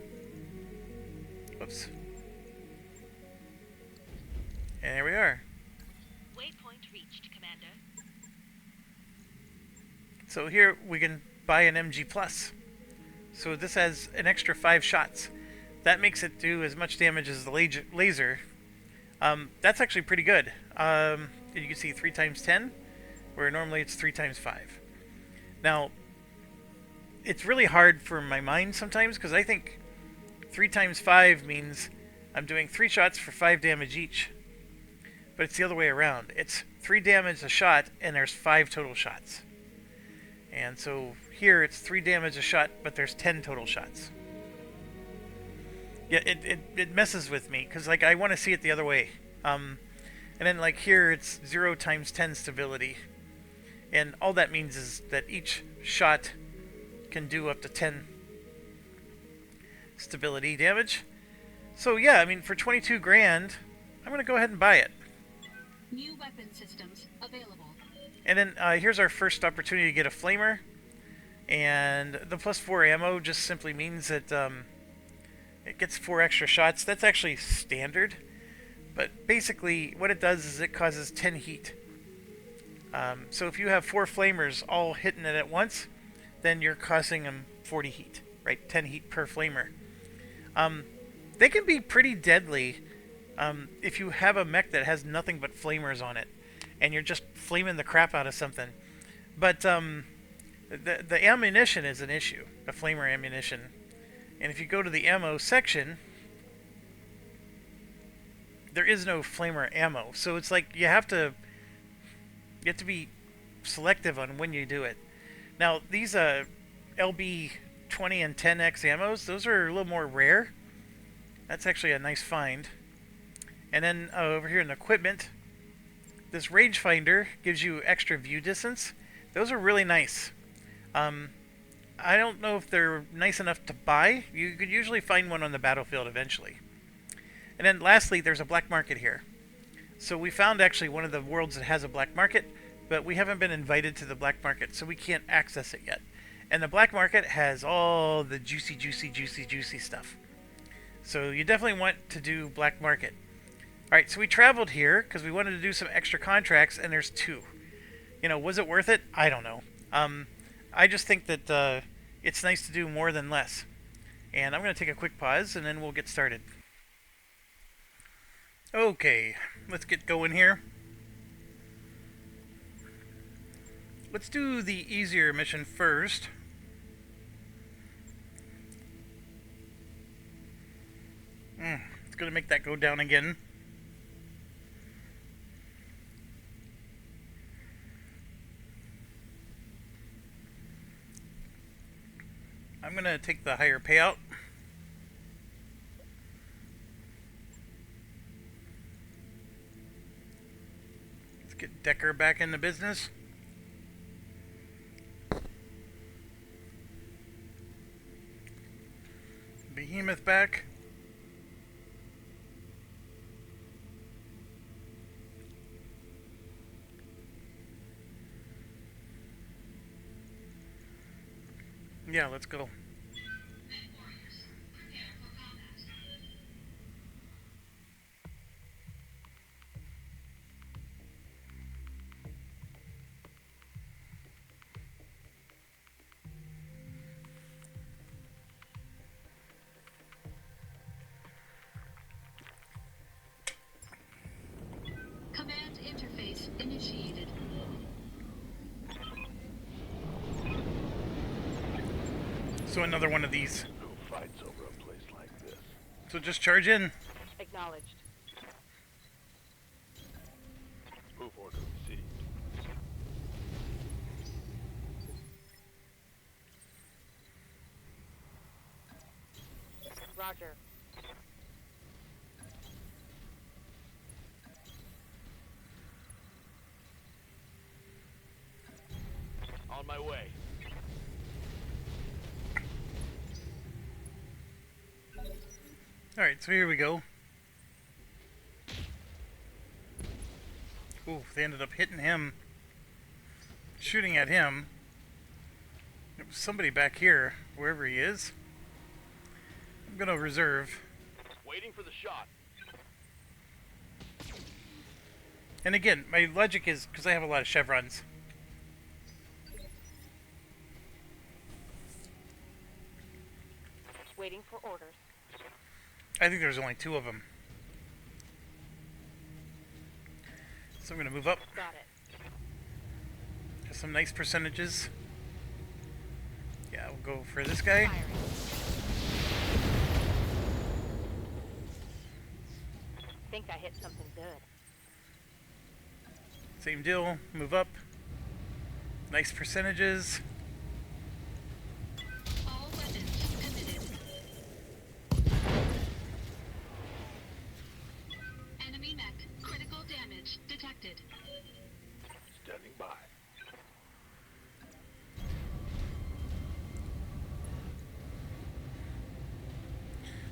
Speaker 1: Whoops. And there we are.
Speaker 5: Waypoint reached, Commander.
Speaker 1: So here we can buy an MG Plus. So this has an extra 5 shots. That makes it do as much damage as the laser. That's actually pretty good. You can see 3 times 10, where normally it's 3 times 5. Now, it's really hard for my mind sometimes, because I think 3 times 5 means I'm doing 3 shots for 5 damage each. But it's the other way around. It's 3 damage a shot, and there's 5 total shots. And so here it's 3 damage a shot, but there's 10 total shots. Yeah, it messes with me, because like I want to see it the other way. And then like here it's 0 times 10 stability. And all that means is that each shot can do up to 10 stability damage. So yeah, I mean for 22 grand, I'm going to go ahead and buy it.
Speaker 2: New weapon systems available.
Speaker 1: And then here's our first opportunity to get a flamer. And the +4 ammo just simply means that it gets 4 extra shots. That's actually standard. But basically what it does is it causes 10 heat. So if you have 4 flamers all hitting it at once, then you're causing them 40 heat, right? 10 heat per flamer. They can be pretty deadly if you have a mech that has nothing but flamers on it, and you're just flaming the crap out of something. But the ammunition is an issue, the flamer ammunition. And if you go to the ammo section, there is no flamer ammo. So it's like you have to be selective on when you do it. Now these LB 20 and 10X ammos, those are a little more rare. That's actually a nice find. And then over here in equipment, this rangefinder gives you extra view distance. Those are really nice. I don't know if they're nice enough to buy. You could usually find one on the battlefield eventually. And then lastly, there's a black market here. So we found actually one of the worlds that has a black market, but we haven't been invited to the black market, so we can't access it yet. And the black market has all the juicy, juicy, juicy, juicy stuff. So you definitely want to do black market. Alright, so we traveled here because we wanted to do some extra contracts, and there's 2. You know, was it worth it? I don't know. I just think that it's nice to do more than less. And I'm going to take a quick pause, and then we'll get started. Okay, let's get going here. Let's do the easier mission first. It's going to make that go down again. I'm gonna take the higher payout. Let's get Decker back into business. Behemoth back. Yeah, let's go.
Speaker 2: Command interface initiated.
Speaker 1: So another one of these.
Speaker 6: Who fights over a place like this?
Speaker 1: So just charge in.
Speaker 8: Acknowledged.
Speaker 6: Move order received.
Speaker 8: Roger.
Speaker 6: On my way.
Speaker 1: Alright, so here we go. Ooh, they ended up hitting him. Shooting at him. There was somebody back here, wherever he is. I'm gonna reserve.
Speaker 6: Waiting for the shot.
Speaker 1: And again, my logic is because I have a lot of chevrons.
Speaker 8: Waiting for orders.
Speaker 1: I think there's only 2 of them. So I'm gonna move up.
Speaker 8: Got it.
Speaker 1: Got some nice percentages. Yeah, we'll go for this guy.
Speaker 8: Firing. Think I hit something good.
Speaker 1: Same deal. Move up. Nice percentages.
Speaker 2: All weapons committed. Enemy mech. Critical damage detected.
Speaker 6: Standing by.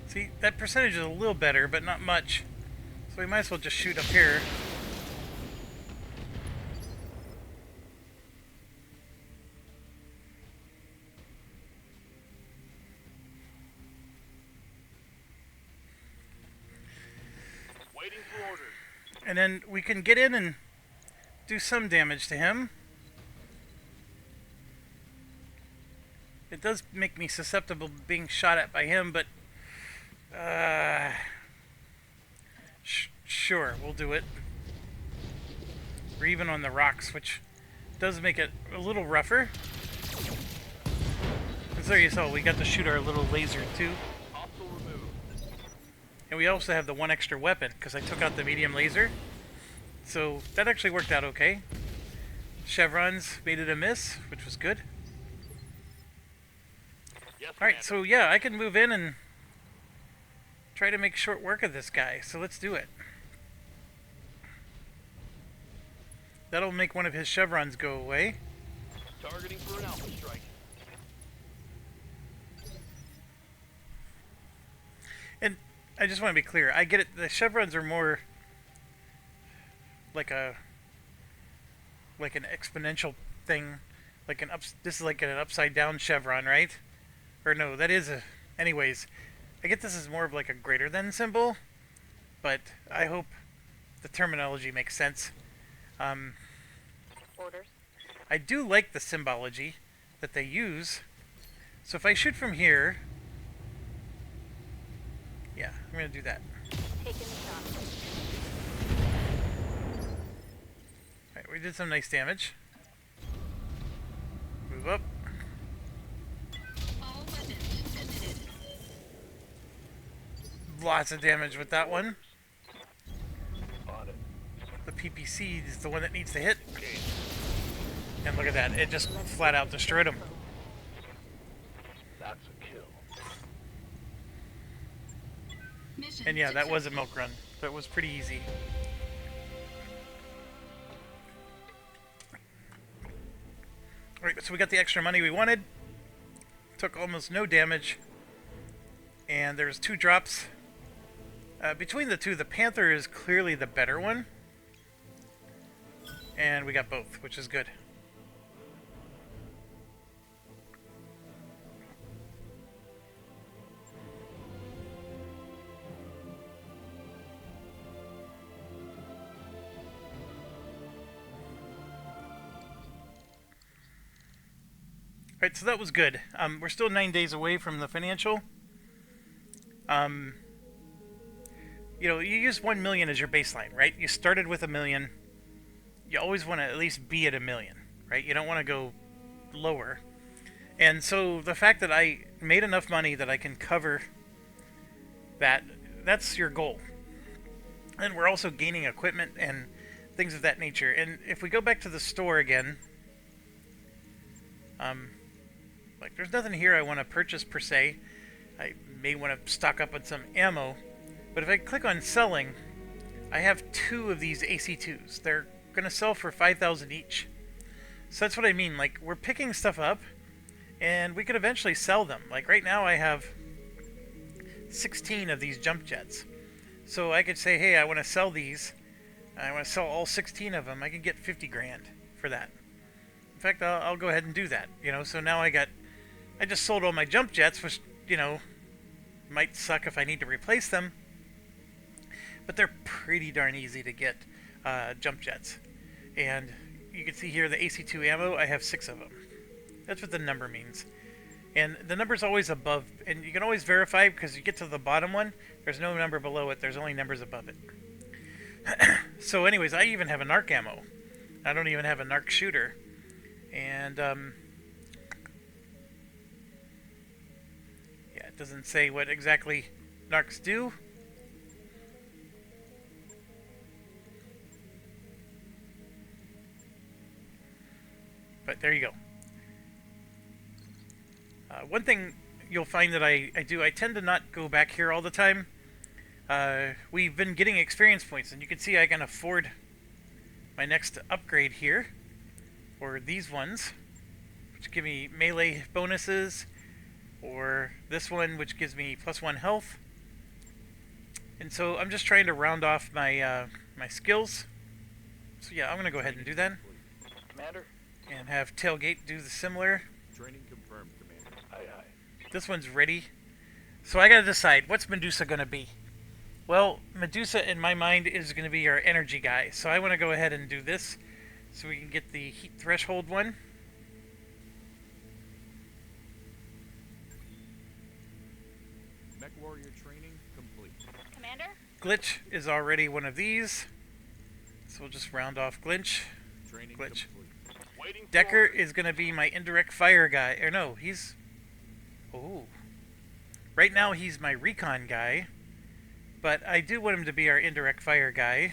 Speaker 1: See, that percentage is a little better, but not much. So we might as well just shoot up here.
Speaker 6: Waiting for orders.
Speaker 1: And then we can get in and do some damage to him. It does make me susceptible to being shot at by him, but sure, we'll do it. We're even on the rocks, which does make it a little rougher. And so you saw, we got to shoot our little laser too.
Speaker 6: Hostile removed.
Speaker 1: And we also have the 1 extra weapon, because I took out the medium laser. So that actually worked out okay. Chevrons made it a miss, which was good.
Speaker 6: Yes,
Speaker 1: Alright, so yeah, I can move in and try to make short work of this guy. So let's do it. That'll make one of his chevrons go away.
Speaker 6: Targeting for an alpha strike.
Speaker 1: And I just want to be clear. I get it. The chevrons are more like an exponential thing. Like this is like an upside down chevron, right? Or no, that is a... Anyways, I get this is more of like a greater than symbol. But I hope the terminology makes sense.
Speaker 8: Orders.
Speaker 1: I do like the symbology that they use. So if I shoot from here... Yeah, I'm going to do that.
Speaker 8: Taking the shot.
Speaker 1: Alright, we did some nice damage. Move up.
Speaker 2: All weapons committed.
Speaker 1: Lots of damage with that one.
Speaker 6: On it.
Speaker 1: The PPC is the one that needs to hit. And look at that, it just flat out destroyed him.
Speaker 6: That's a
Speaker 2: Mission
Speaker 1: And yeah, that was a
Speaker 2: successful.
Speaker 1: milk run. That was pretty easy. Alright, so we got the extra money we wanted. Took almost no damage. And there's 2 drops. Between the two, the Panther is clearly the better one. And we got both, which is good. Alright, so that was good. We're still 9 days away from the financial. You know, you use 1 million as your baseline, right? You started with 1 million. You always want to at least be at 1 million, right? You don't want to go lower. And so the fact that I made enough money that I can cover that, that's your goal. And we're also gaining equipment and things of that nature. And if we go back to the store again, like there's nothing here I want to purchase per se. I may want to stock up on some ammo. But if I click on selling, I have 2 of these AC2s. They're going to sell for 5,000 each. So that's what I mean. Like, we're picking stuff up, and we could eventually sell them. Like, right now I have 16 of these jump jets. So I could say, hey, I want to sell these. I want to sell all 16 of them. I could get 50 grand for that. In fact, I'll go ahead and do that. You know, so now I just sold all my jump jets, which, you know, might suck if I need to replace them. But they're pretty darn easy to get jump jets. And you can see here the AC2 ammo, I have 6 of them. That's what the number means. And the number's always above, and you can always verify because you get to the bottom one, there's no number below it, there's only numbers above it. So anyways, I even have a narc ammo. I don't even have a narc shooter. And, yeah, it doesn't say what exactly narcs do. But there you go. One thing you'll find that I do, I tend to not go back here all the time. We've been getting experience points, and you can see I can afford my next upgrade here, or these ones, which give me melee bonuses, or this one, which gives me +1 health. And so I'm just trying to round off my my skills. So yeah, I'm gonna go ahead and do that,
Speaker 6: Commander?
Speaker 1: and have Tailgate do the similar.
Speaker 7: Training confirmed, Commander.
Speaker 6: Aye, aye.
Speaker 1: This one's ready. So I gotta decide, what's Medusa gonna be? Well, Medusa in my mind is gonna be our energy guy. So I wanna go ahead and do this so we can get the heat threshold one.
Speaker 7: Mech warrior training complete.
Speaker 8: Commander?
Speaker 1: Glitch is already one of these. So we'll just round off Glitch.
Speaker 7: Training
Speaker 1: Glitch.
Speaker 7: complete.
Speaker 6: Waiting for
Speaker 1: Decker
Speaker 6: orders.
Speaker 1: is gonna be my indirect fire guy. Or no, he's... Oh. Right now he's my recon guy. But I do want him to be our indirect fire guy.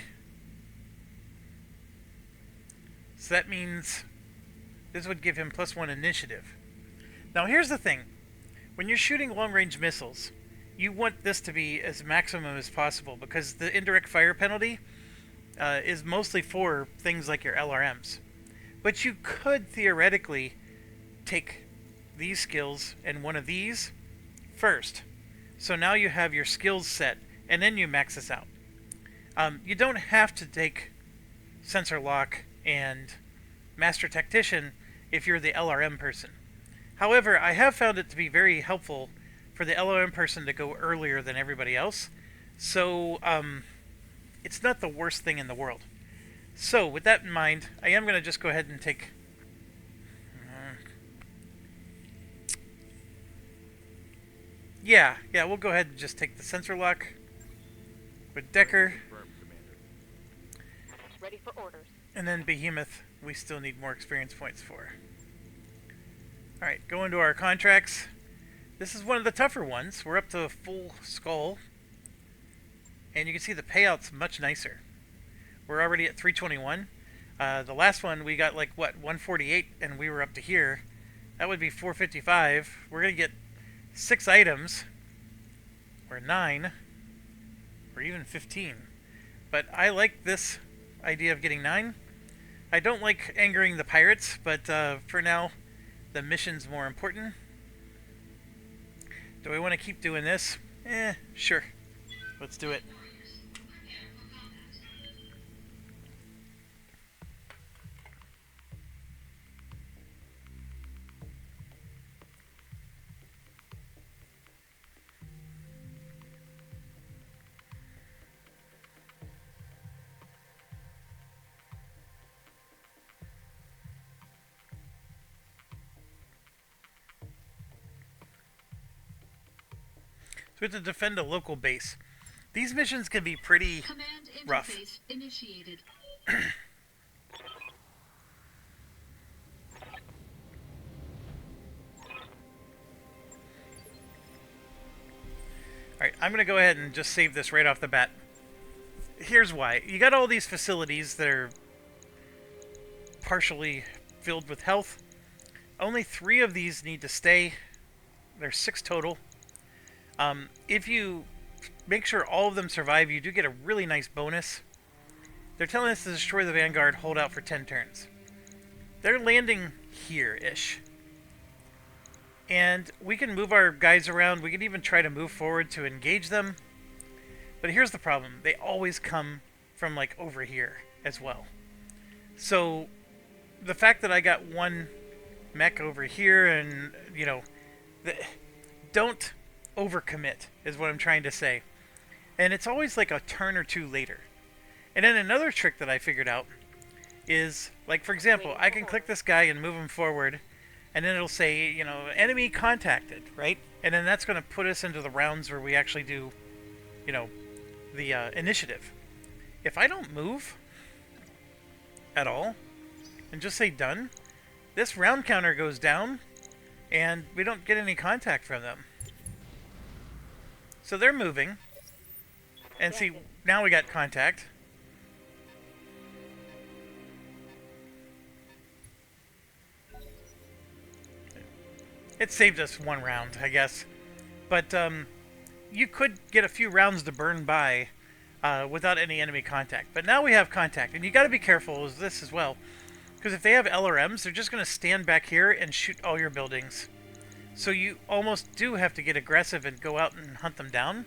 Speaker 1: So that means this would give him +1 initiative. Now here's the thing. When you're shooting long-range missiles, you want this to be as maximum as possible because the indirect fire penalty is mostly for things like your LRMs. But you could theoretically take these skills and one of these first. So now you have your skills set, and then you max this out. You don't have to take Sensor Lock and Master Tactician if you're the LRM person. However, I have found it to be very helpful for the LRM person to go earlier than everybody else. So, it's not the worst thing in the world. So, with that in mind, I am going to just go ahead and take... Yeah, we'll go ahead and just take the Sensor Lock with Decker,
Speaker 7: Confirmed, Commander.
Speaker 8: Ready for orders.
Speaker 1: and then Behemoth we still need more experience points for. Alright, going to our contracts. This is one of the tougher ones. We're up to a full skull. And you can see the payout's much nicer. We're already at 321. The last one we got like, what, 148, and we were up to here. That would be 455. We're going to get 6 items, or 9. even 15. But I like this idea of getting 9. I don't like angering the pirates, but for now, the mission's more important. Do we want to keep doing this? Sure. Let's do it. So we have to defend a local base. These missions can be pretty
Speaker 2: Command
Speaker 1: rough.
Speaker 2: interface initiated.
Speaker 1: Alright, I'm going to go ahead and just save this right off the bat. Here's why. You got all these facilities that are partially filled with health. Only 3 of these need to stay. There's 6 total. If you make sure all of them survive, you do get a really nice bonus. They're telling us to destroy the Vanguard, hold out for 10 turns. They're landing here-ish. And we can move our guys around. We can even try to move forward to engage them. But here's the problem. They always come from, like, over here as well. So, the fact that I got 1 mech over here and, you know, don't overcommit is what I'm trying to say. And it's always like a turn or 2 later. And then another trick that I figured out is, like, for example, I can click this guy and move him forward, and then it'll say, you know, enemy contacted, right? And then that's going to put us into the rounds where we actually do, you know, the initiative. If I don't move at all and just say done, this round counter goes down and we don't get any contact from them. So they're moving. And see, now we got contact. It saved us 1 round, I guess. But you could get a few rounds to burn by without any enemy contact. But now we have contact. And you got to be careful with this as well. Because if they have LRMs, they're just going to stand back here and shoot all your buildings. So you almost do have to get aggressive and go out and hunt them down.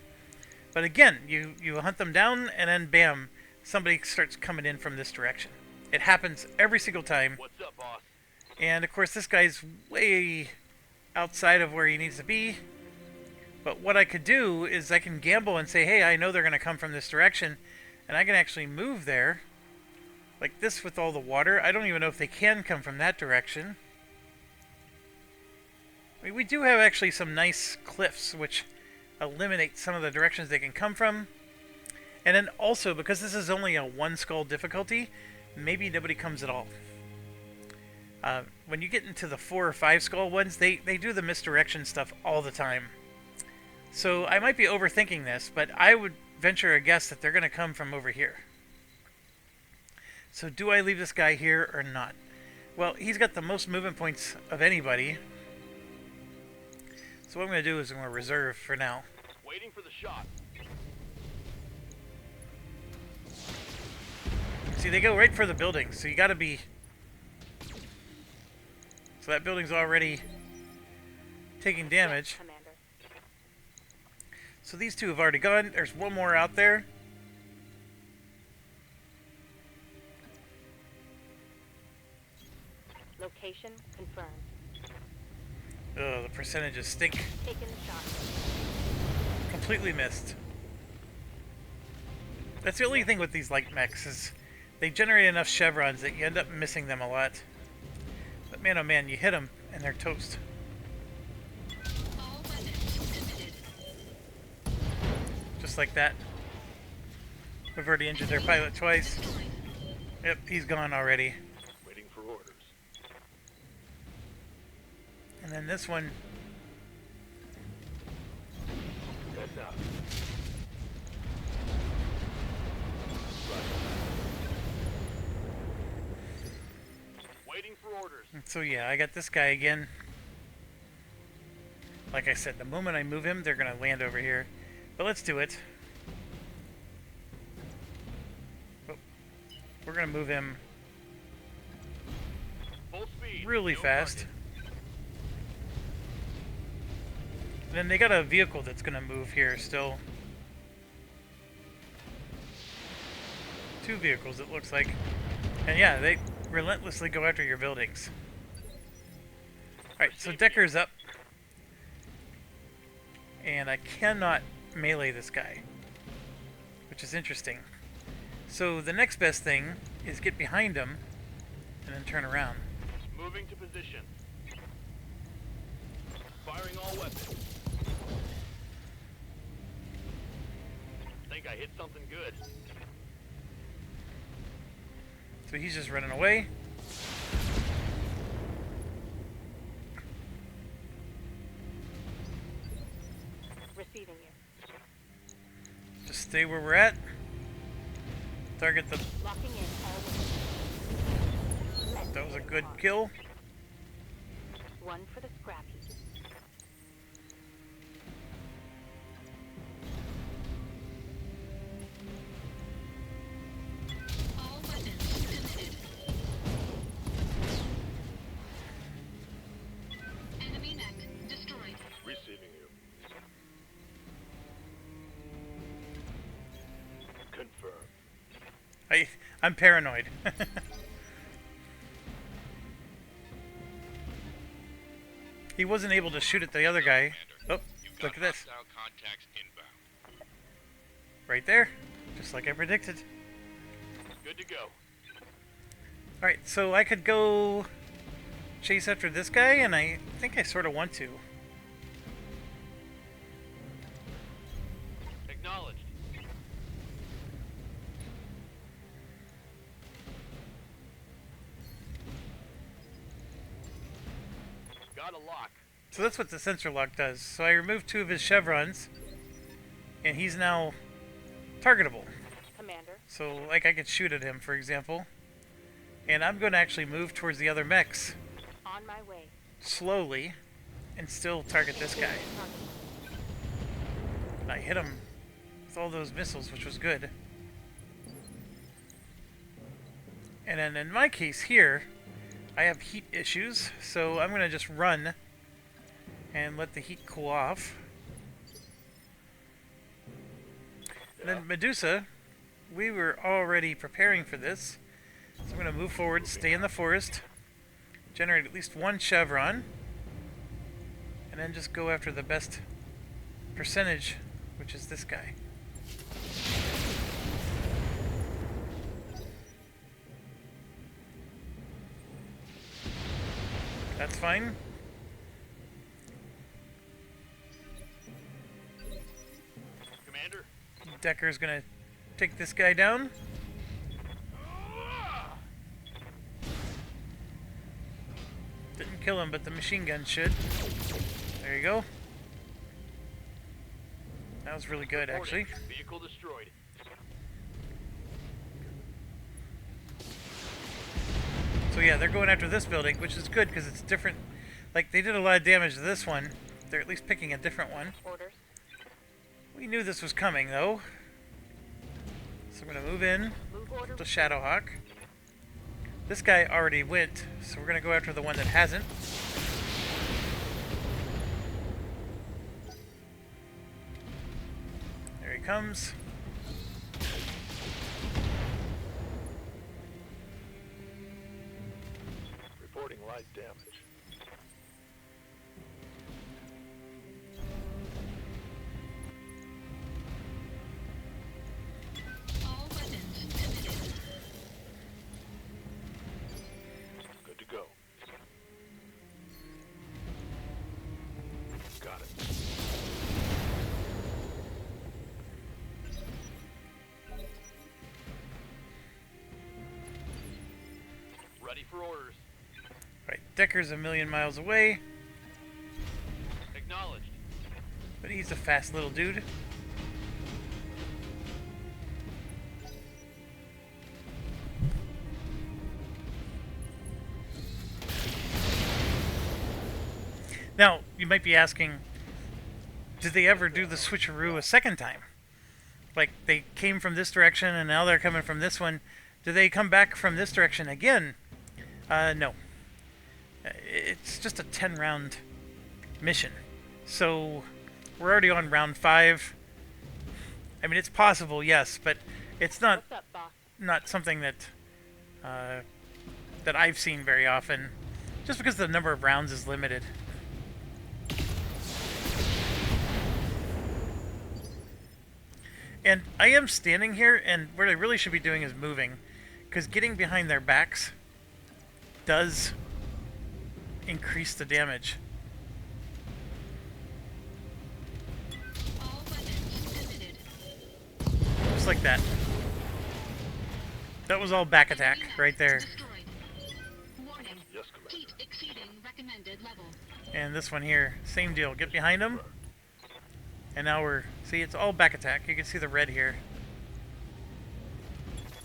Speaker 1: But again, you hunt them down and then bam, somebody starts coming in from this direction. It happens every single time.
Speaker 6: What's up, boss?
Speaker 1: And of course this guy's way outside of where he needs to be. But what I could do is I can gamble and say, hey, I know they're going to come from this direction. And I can actually move there. Like this with all the water. I don't even know if they can come from that direction. I mean, we do have actually some nice cliffs, which eliminate some of the directions they can come from. And then also, because this is only a 1 skull difficulty, maybe nobody comes at all. When you get into the 4 or 5 skull ones, they do the misdirection stuff all the time. So I might be overthinking this, but I would venture a guess that they're going to come from over here. So do I leave this guy here or not? Well, he's got the most movement points of anybody. So what I'm going to do is I'm going to reserve for now.
Speaker 6: Waiting for the shot.
Speaker 1: See, they go right for the building, so you got to be... So that building's already taking damage.
Speaker 8: Commander.
Speaker 1: So these 2 have already gone. There's 1 more out there.
Speaker 8: Location confirmed.
Speaker 1: Oh, the percentages stink.
Speaker 8: Taking the shot.
Speaker 1: Completely missed. That's the only thing with these light mechs is they generate enough chevrons that you end up missing them a lot. But man, oh man, you hit them and they're toast.
Speaker 2: All weapons committed.
Speaker 1: Just like that. We've already injured their pilot twice. Yep, he's gone already.
Speaker 6: Waiting for orders.
Speaker 1: And then this one,
Speaker 6: Heads up. Waiting for orders.
Speaker 1: so yeah, I got this guy again. Like I said, the moment I move him, they're going to land over here. But let's do it. we're gonna move him
Speaker 6: Full speed.
Speaker 1: really
Speaker 6: No
Speaker 1: fast.
Speaker 6: target.
Speaker 1: And then they got a vehicle that's gonna move here still. 2 vehicles, it looks like. And yeah, they relentlessly go after your buildings. Alright, so Decker's up. And I cannot melee this guy, which is interesting. So the next best thing is get behind him and then turn around.
Speaker 6: Moving to position. Firing all weapons. Think I hit something good.
Speaker 1: So he's just running away.
Speaker 8: Receiving you.
Speaker 1: Just stay where we're at. Target the...
Speaker 8: Locking in all weapons.
Speaker 1: That was a good kill.
Speaker 8: One for the scrap heap.
Speaker 2: All weapons committed. Enemy mech destroyed.
Speaker 6: Receiving you. Confirm.
Speaker 1: I'm paranoid. He wasn't able to shoot at the other guy. Oh,
Speaker 3: You've
Speaker 1: look
Speaker 3: got
Speaker 1: at this.
Speaker 3: hostile contacts inbound.
Speaker 1: Right there. Just like I predicted.
Speaker 6: Good to go.
Speaker 1: Alright, so I could go chase after this guy, and I think I sort of want to.
Speaker 6: Acknowledged. Got a lock.
Speaker 1: So that's what the sensor lock does. So I removed 2 of his chevrons, and he's now targetable.
Speaker 8: Commander.
Speaker 1: So, like, I could shoot at him, for example. And I'm going to actually move towards the other mechs
Speaker 8: On my way.
Speaker 1: slowly and still target this guy. And I hit him with all those missiles, which was good. And then in my case here, I have heat issues, so I'm going to just run and let the heat cool off. And then Medusa, we were already preparing for this. So I'm going to move forward, stay in the forest, generate at least 1 chevron, and then just go after the best percentage, which is this guy. That's fine.
Speaker 6: Commander.
Speaker 1: Decker's going to take this guy down. Didn't kill him, but the machine gun should. There you go. That was really good, actually.
Speaker 6: Reporting. Vehicle destroyed.
Speaker 1: So yeah, they're going after this building, which is good because it's different. Like, they did a lot of damage to this one. They're at least picking a different one.
Speaker 8: Orders.
Speaker 1: We knew this was coming, though. So I'm going to move in
Speaker 8: Move order.
Speaker 1: to Shadowhawk. This guy already went, so we're going to go after the one that hasn't. There he comes.
Speaker 6: Reporting light damage.
Speaker 2: All weapons committed.
Speaker 6: Good to go. Got it. Ready for orders.
Speaker 1: Right, Decker's a million miles away,
Speaker 6: Acknowledged.
Speaker 1: but he's a fast little dude. Now, you might be asking, did they ever do the switcheroo a second time? Like, they came from this direction and now they're coming from this one. Do they come back from this direction again? No. It's just a 10-round mission. So we're already on round 5. I mean, it's possible, yes, but it's not
Speaker 8: What's up, boss?
Speaker 1: not something that that I've seen very often, just because the number of rounds is limited. And I am standing here, and what I really should be doing is moving, because getting behind their backs does increase the damage.
Speaker 2: All weapons emitted.
Speaker 1: Just like that. That was all back attack
Speaker 2: Enemy
Speaker 1: right
Speaker 2: mech
Speaker 1: there.
Speaker 2: Destroyed. Warning.
Speaker 6: Yes, Commander.
Speaker 2: Heat exceeding recommended level.
Speaker 1: And this one here, same deal. Get behind them. And now we're... See, it's all back attack. You can see the red here.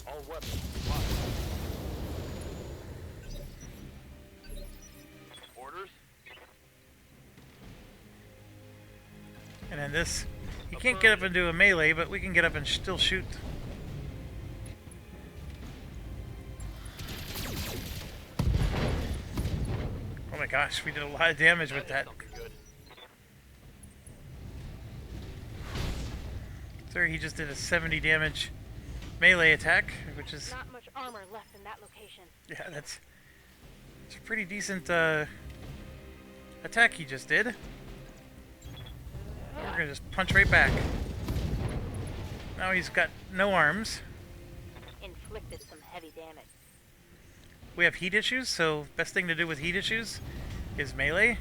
Speaker 6: All weapons locked. Orders?
Speaker 1: And then this... You can't get up and do a melee, but we can get up and still shoot. Oh my gosh, we did a lot of damage with that.
Speaker 6: Something good.
Speaker 1: Sir, he just did a 70 damage melee attack, which is...
Speaker 8: Not much armor left in that location.
Speaker 1: Yeah, that's a pretty decent attack he just did. We're gonna just punch right back. Now he's got no arms.
Speaker 8: Inflicted some heavy damage.
Speaker 1: We have heat issues, so best thing to do with heat issues is melee.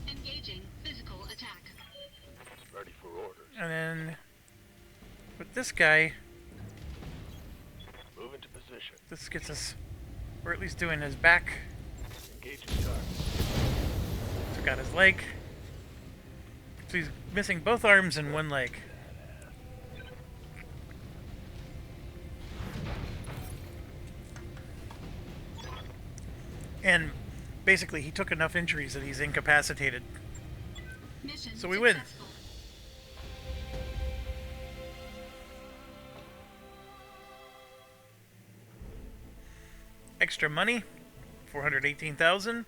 Speaker 2: Engaging physical attack.
Speaker 6: Ready for orders.
Speaker 1: And then with this guy,
Speaker 6: Move into position.
Speaker 1: this gets us... We're at least doing his back.
Speaker 6: Engaging target.
Speaker 1: Took out his leg. So he's missing both arms and one leg. And basically he took enough injuries that he's incapacitated.
Speaker 2: Mission
Speaker 1: So we win.
Speaker 2: successful.
Speaker 1: Extra money, 418,000.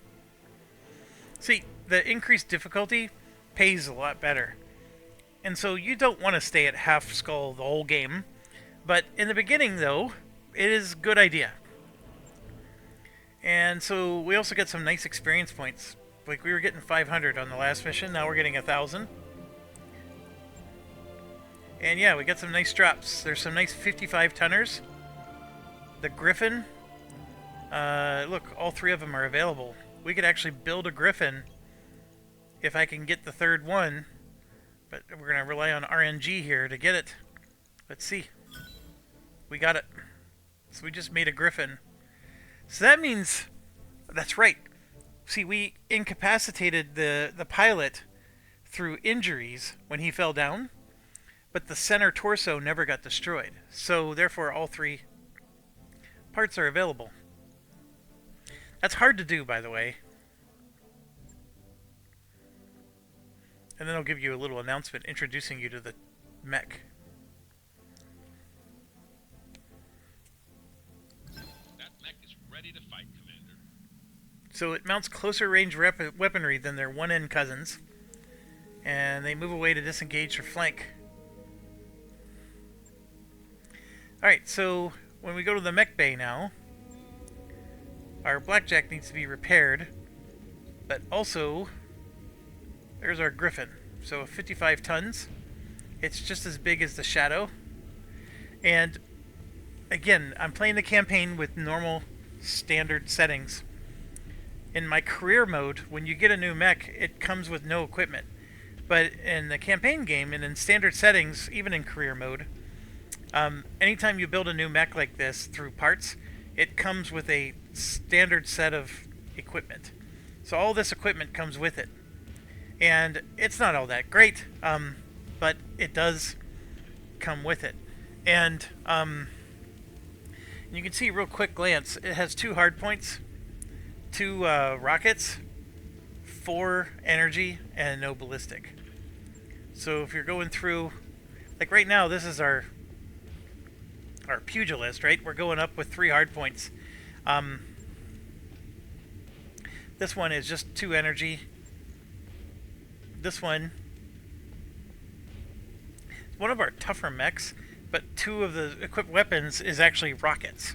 Speaker 1: See, the increased difficulty pays a lot better. And so you don't want to stay at half skull the whole game. But in the beginning, though, it is a good idea. And so we also get some nice experience points. Like we were getting 500 on the last mission, now we're getting 1,000. And yeah, we got some nice drops. There's some nice 55 tonners. The Griffin. Look, all 3 of them are available. We could actually build a Griffin if I can get the third one. But we're going to rely on RNG here to get it. Let's see. We got it. So we just made a Griffin. So that means... That's right. See, we incapacitated the pilot through injuries when he fell down. But the center torso never got destroyed. So therefore all 3 parts are available. That's hard to do, by the way. And then I'll give you a little announcement introducing you to the mech.
Speaker 3: That mech is ready to fight, Commander.
Speaker 1: So it mounts closer range weaponry than their one-end cousins. And they move away to disengage or flank. Alright, so when we go to the mech bay now, our Blackjack needs to be repaired. But also, there's our Griffin. So 55 tons. It's just as big as the Shadow. And again, I'm playing the campaign with normal standard settings. In my career mode, when you get a new mech, it comes with no equipment. But in the campaign game and in standard settings, even in career mode, anytime you build a new mech like this through parts, it comes with a standard set of equipment. So all this equipment comes with it. And it's not all that great, but it does come with it. And you can see real quick glance, it has 2 hard points, 2 rockets, 4 energy, and no ballistic. So if you're going through, like right now, this is our our pugilist, right? We're going up with 3 hard points. This one is just 2 energy. This one, one of our tougher mechs, but 2 of the equipped weapons is actually rockets.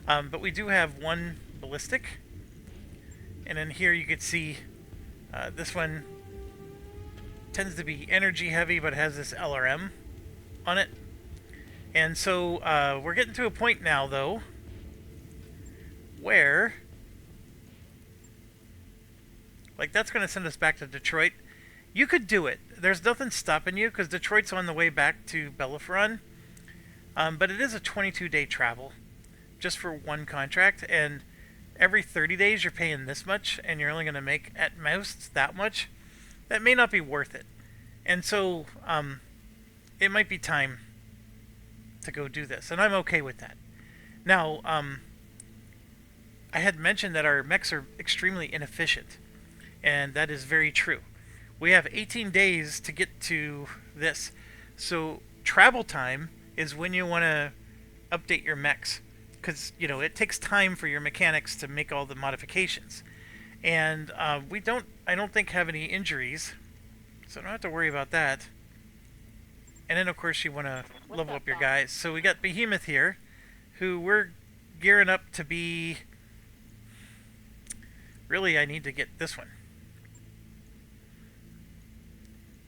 Speaker 1: But we do have 1 ballistic. And then here you can see this one tends to be energy heavy, but has this LRM on it. And so we're getting to a point now, though, where, like, that's going to send us back to Detroit. You could do it. There's nothing stopping you, because Detroit's on the way back to Bellefontaine. But it is a 22-day travel, just for 1 contract, and every 30 days you're paying this much, and you're only going to make, at most, that much. That may not be worth it. And so, it might be time to go do this, and I'm okay with that. Now, I had mentioned that our mechs are extremely inefficient, and that is very true. We have 18 days to get to this, so travel time is when you want to update your mechs, because, you know, it takes time for your mechanics to make all the modifications. And I don't think have any injuries, so I don't have to worry about that. And then, of course, you want to level up your guys. So we got Behemoth here, who we're gearing up to be... Really, I need to get this one.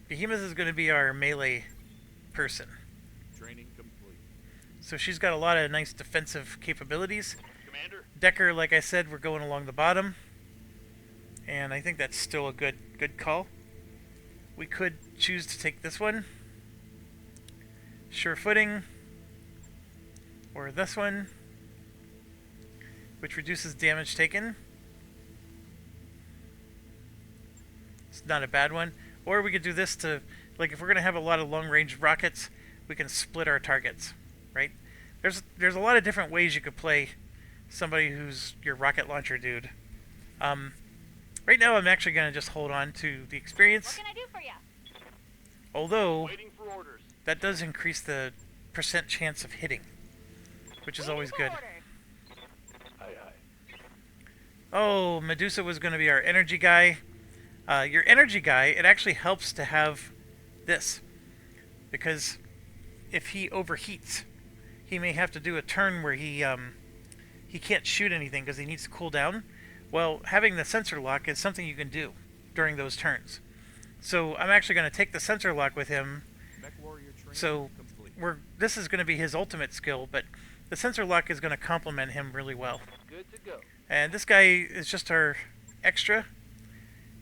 Speaker 1: Behemoth is going to be our melee person.
Speaker 7: Training complete.
Speaker 1: So she's got a lot of nice defensive capabilities.
Speaker 6: Commander?
Speaker 1: Decker, like I said, we're going along the bottom. And I think that's still a good call. We could choose to take this one. Sure footing, or this one, which reduces damage taken. It's not a bad one. Or we could do this to, like, if we're going to have a lot of long-range rockets, we can split our targets, right? There's a lot of different ways you could play somebody who's your rocket launcher dude. Right now I'm actually going to just hold on to the experience.
Speaker 4: What can I do for you?
Speaker 1: Although...
Speaker 6: Waiting for orders.
Speaker 1: that does increase the % chance of hitting, which is always good.
Speaker 6: Aye, aye.
Speaker 1: Oh, Medusa was going to be our energy guy. Your energy guy, it actually helps to have this, because if he overheats, he may have to do a turn where he can't shoot anything because he needs to cool down. Well, having the sensor lock is something you can do during those turns. So I'm actually going to take the sensor lock with him.
Speaker 7: Mech warrior training
Speaker 1: So
Speaker 7: complete.
Speaker 1: this is going to be his ultimate skill, but the sensor lock is going to complement him really well.
Speaker 6: Good to go.
Speaker 1: And this guy is just our extra.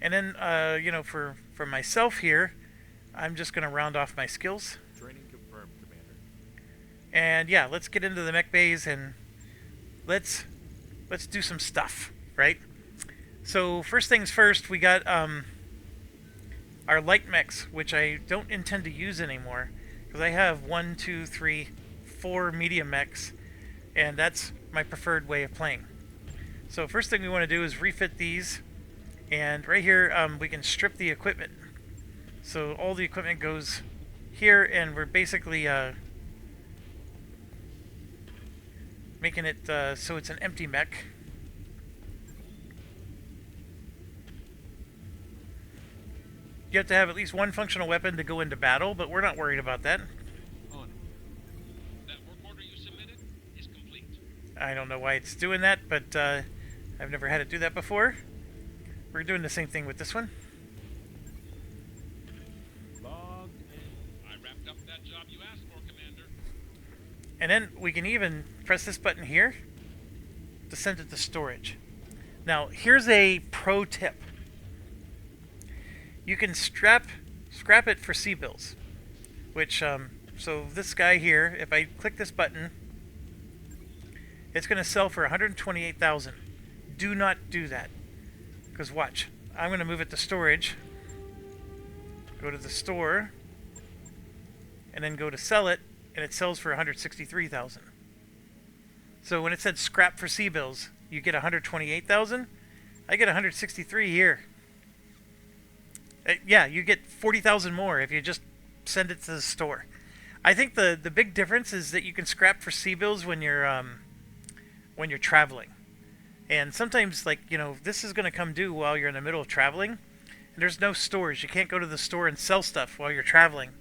Speaker 1: And then, you know, for myself here, I'm just going to round off my skills.
Speaker 7: Training confirmed, Commander.
Speaker 1: And yeah, let's get into the mech bays and let's do some stuff, right? So first things first, we got our light mechs, which I don't intend to use anymore, because I have 1, 2, 3, 4 medium mechs, and that's my preferred way of playing. So first thing we want to do is refit these, and right here we can strip the equipment. So all the equipment goes here, and we're basically making it so it's an empty mech. You have to have at least one functional weapon to go into battle, but we're not worried about that.
Speaker 3: On it. That work order you submitted is complete.
Speaker 1: I don't know why it's doing that, but I've never had it do that before. We're doing the same thing with this one.
Speaker 7: Logged in.
Speaker 3: I wrapped up that job you asked for, Commander.
Speaker 1: And then we can even press this button here to send it to storage. Now, here's a pro tip. You can scrap it for C-bills, which, so this guy here, if I click this button, it's going to sell for $128,000. Do not do that, because watch, I'm going to move it to storage, go to the store, and then go to sell it, and it sells for $163,000. So when it said scrap for C-bills, you get $128,000. I get $163 here. Yeah, you get $40,000 more if you just send it to the store. I think the big difference is that you can scrap for C-bills when you're traveling. And sometimes, like, this is going to come due while you're in the middle of traveling. And there's no stores. You can't go to the store and sell stuff while you're traveling.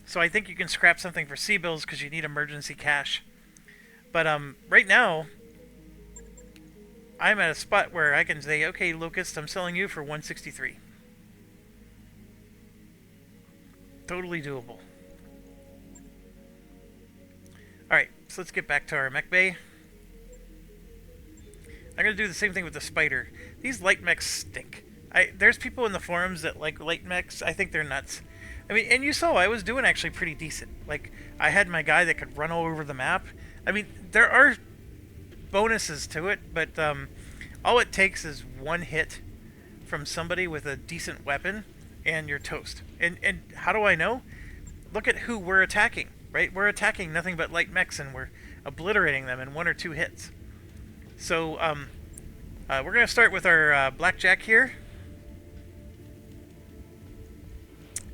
Speaker 1: So I think you can scrap something for C-bills because you need emergency cash. But right now, I'm at a spot where I can say, okay, Locust, I'm selling you for 163. Totally doable. Alright, so let's get back to our mech bay. I'm going to do the same thing with the spider. These light mechs stink. There's people in the forums that like light mechs. I think they're nuts. I mean, and you saw I was doing actually pretty decent. Like, I had my guy that could run all over the map. I mean, there are bonuses to it, but all it takes is one hit from somebody with a decent weapon, and you're toast. And how do I know? Look at who we're attacking, right? We're attacking nothing but light mechs, and we're obliterating them in 1 or 2 hits. So we're going to start with our blackjack here.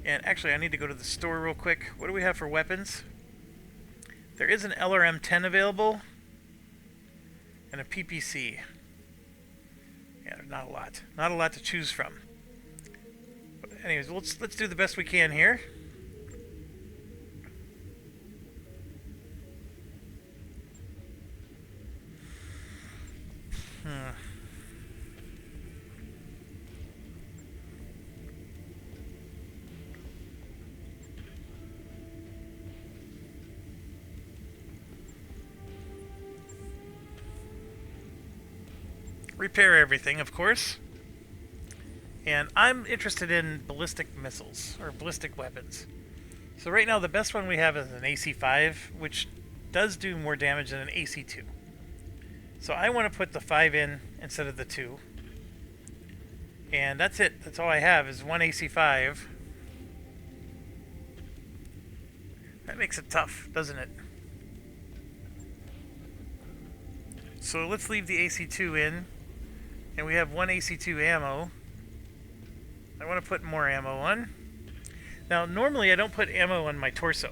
Speaker 1: And actually, I need to go to the store real quick. What do we have for weapons? There is an LRM-10 available. And a PPC. Yeah, not a lot. Not a lot to choose from. But anyways, let's do the best we can here. Repair everything, of course. And I'm interested in ballistic missiles, or ballistic weapons. So right now the best one we have is an AC-5, which does do more damage than an AC-2. So I want to put the 5 in instead of the 2. And that's it. That's all I have is one AC-5. That makes it tough, doesn't it? So let's leave the AC-2 in. And we have one AC-2 ammo. I want to put more ammo on. Now, normally I don't put ammo on my torso,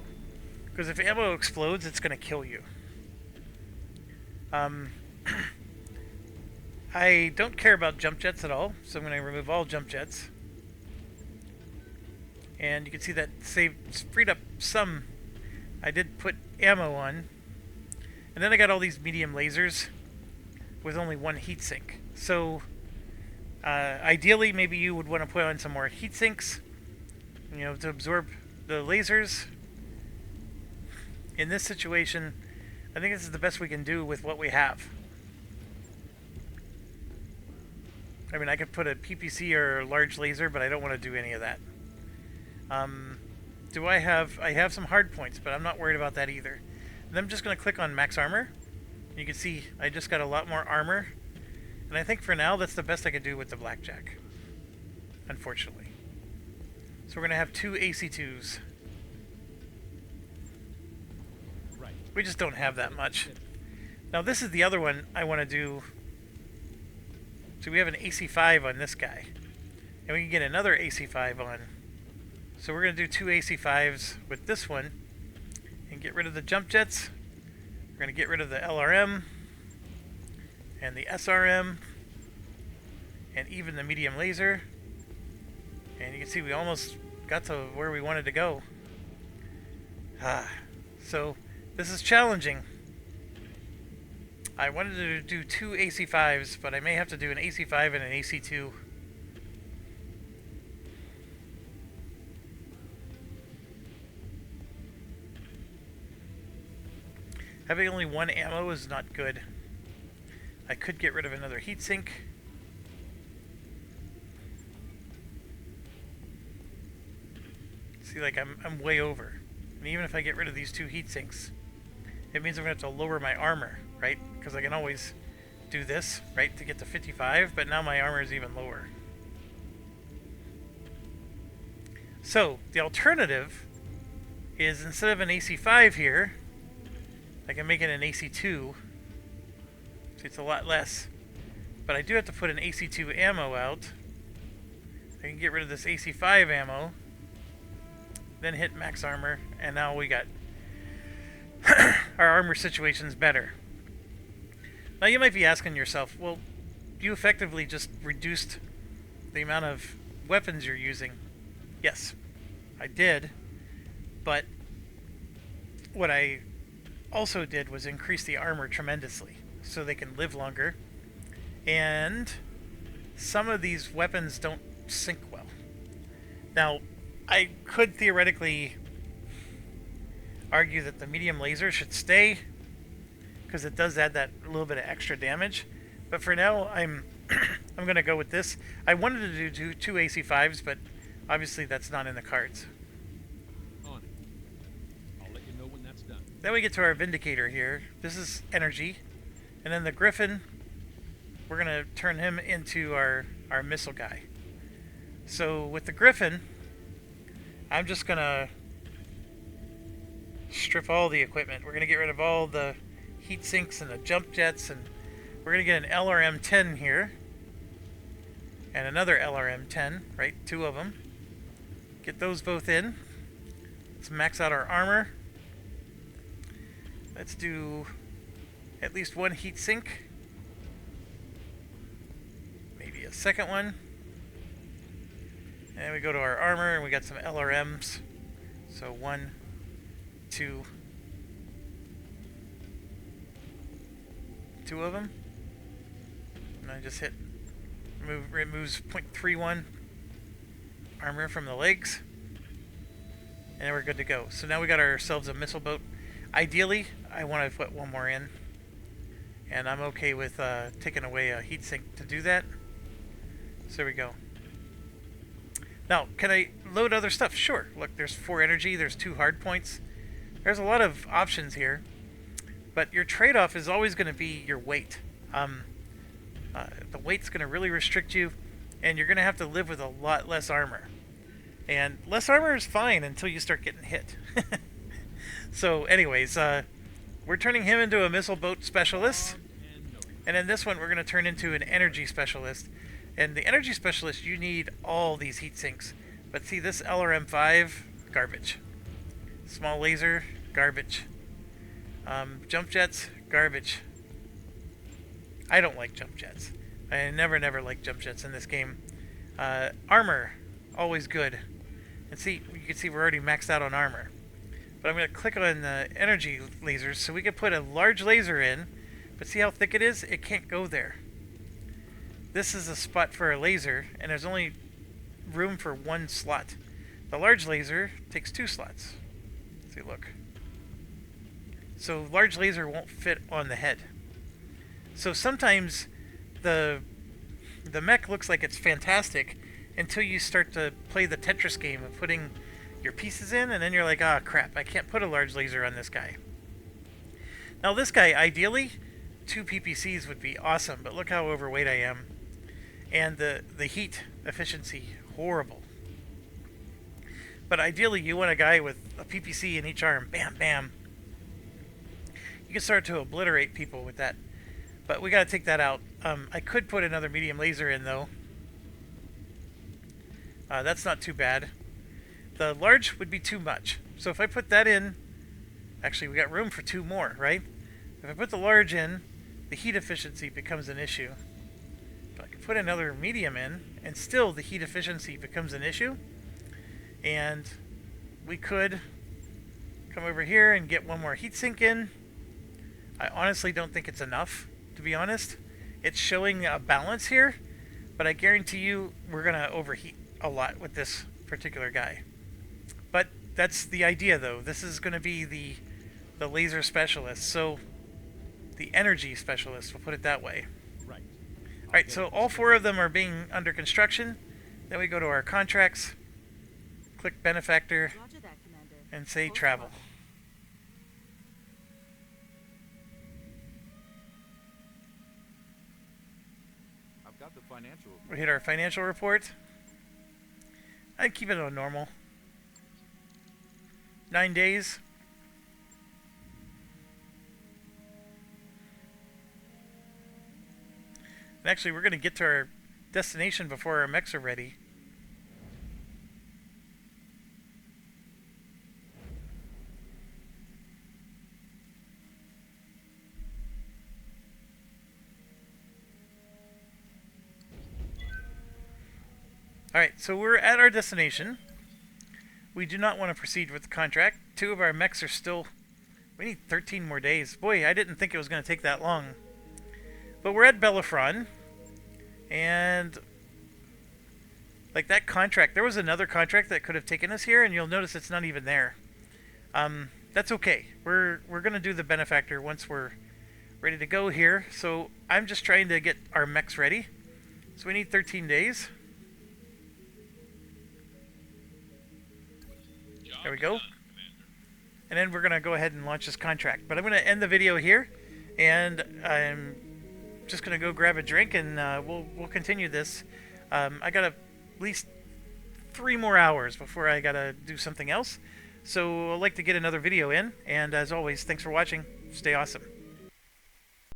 Speaker 1: because if ammo explodes, it's going to kill you. I don't care about jump jets at all, so I'm going to remove all jump jets. And you can see that freed up some. I did put ammo on. And then I got all these medium lasers with only one heatsink. So, ideally, maybe you would want to put on some more heat sinks, to absorb the lasers. In this situation, I think this is the best we can do with what we have. I mean, I could put a PPC or a large laser, but I don't want to do any of that. I have some hard points, but I'm not worried about that either. And I'm just going to click on max armor. You can see I just got a lot more armor. And I think for now, that's the best I could do with the blackjack. Unfortunately. So we're going to have 2 AC-2s.
Speaker 7: Right.
Speaker 1: We just don't have that much. Now this is the other one I want to do. So we have an AC-5 on this guy. And we can get another AC-5 on. So we're going to do 2 AC-5s with this one. And get rid of the jump jets. We're going to get rid of the LRM. And the SRM, and even the medium laser. And you can see we almost got to where we wanted to go. So this is challenging. I wanted to do 2 AC-5s, but I may have to do an AC-5 and an AC-2. Having only one ammo is not good. I could get rid of another heatsink. See, like, I'm way over. And even if I get rid of these 2 heatsinks, it means I'm going to have to lower my armor, right? Because I can always do this, right, to get to 55, but now my armor is even lower. So, the alternative is instead of an AC-5 here, I can make it an AC-2. It's a lot less, but I do have to put an AC-2 ammo out. I can get rid of this AC-5 ammo, then hit max armor, and now we got our armor situation's better. Now you might be asking yourself, well, you effectively just reduced the amount of weapons you're using. Yes, I did, but what I also did was increase the armor tremendously so they can live longer, and some of these weapons don't sync well. Now, I could theoretically argue that the medium laser should stay because it does add that little bit of extra damage, but for now I'm I'm gonna go with this. I wanted to do two AC5s, but obviously that's not in the cards.
Speaker 7: On it. I'll let you know when that's done.
Speaker 1: Then we get to our Vindicator here. This is energy. And then the Griffin, we're going to turn him into our missile guy. So with the Griffin, I'm just going to strip all the equipment. We're going to get rid of all the heat sinks and the jump jets, and we're going to get an LRM-10 here. And another LRM-10, right? Two of them. Get those both in. Let's max out our armor. Let's do at least one heat sink. Maybe a second one. And we go to our armor and we got some LRMs. So 1, 2. 2 of them. And I just hit removes 0.31 armor from the legs. And we're good to go. So now we got ourselves a missile boat. Ideally, I want to put one more in. And I'm okay with taking away a heatsink to do that. So there we go. Now, can I load other stuff? Sure. Look, there's 4 energy, there's 2 hard points. There's a lot of options here. But your trade-off is always going to be your weight. The weight's going to really restrict you, and you're going to have to live with a lot less armor. And less armor is fine until you start getting hit. So anyways, we're turning him into a missile boat specialist. And then this one we're going to turn into an energy specialist. And the energy specialist, you need all these heat sinks. But see, this LRM-5, garbage. Small laser, garbage. Jump jets, garbage. I don't like jump jets. I never like jump jets in this game. Armor, always good. And see, you can see we're already maxed out on armor. But I'm going to click on the energy lasers so we can put a large laser in. But see how thick it is? It can't go there. This is a spot for a laser, and there's only room for 1 slot. The large laser takes 2 slots. See, look. So large laser won't fit on the head. So sometimes the mech looks like it's fantastic until you start to play the Tetris game of putting your pieces in, and then you're like, ah, crap, I can't put a large laser on this guy. Now this guy, ideally, 2 PPCs would be awesome, but look how overweight I am. And the heat efficiency, horrible. But ideally, you want a guy with a PPC in each arm, bam, bam. You can start to obliterate people with that. But we gotta take that out. I could put another medium laser in, though. That's not too bad. The large would be too much. So if I put that in, actually we got room for 2 more, right? If I put the large in, the heat efficiency becomes an issue. But I could put another medium in, and still the heat efficiency becomes an issue. And we could come over here and get one more heatsink in. I honestly don't think it's enough, to be honest. It's showing a balance here, but I guarantee you we're going to overheat a lot with this particular guy. But that's the idea, though. This is going to be the laser specialist, so the energy specialist, we'll put it that way.
Speaker 7: Right.
Speaker 1: Alright, so all 4 of them are being under construction. Then we go to our contracts, click benefactor,
Speaker 9: Roger that, Commander.
Speaker 1: and say
Speaker 9: Full
Speaker 1: travel.
Speaker 9: throttle.
Speaker 7: I've got the financial report.
Speaker 1: We hit our financial report. I'd keep it on normal. 9 days. And actually, we're going to get to our destination before our mechs are ready. Alright, so we're at our destination. We do not want to proceed with the contract. 2 of our mechs are still... We need 13 more days. Boy, I didn't think it was going to take that long. But we're at Belafron. And... like that contract, there was another contract that could have taken us here, and you'll notice it's not even there. That's okay. We're going to do the benefactor once we're ready to go here. So I'm just trying to get our mechs ready. So we need 13 days. There we go. And then we're going to go ahead and launch this contract. But I'm going to end the video here, and I'm just going to go grab a drink, and we'll continue this. I got at least 3 more hours before I got to do something else. So I'd like to get another video in, and as always, thanks for watching. Stay awesome.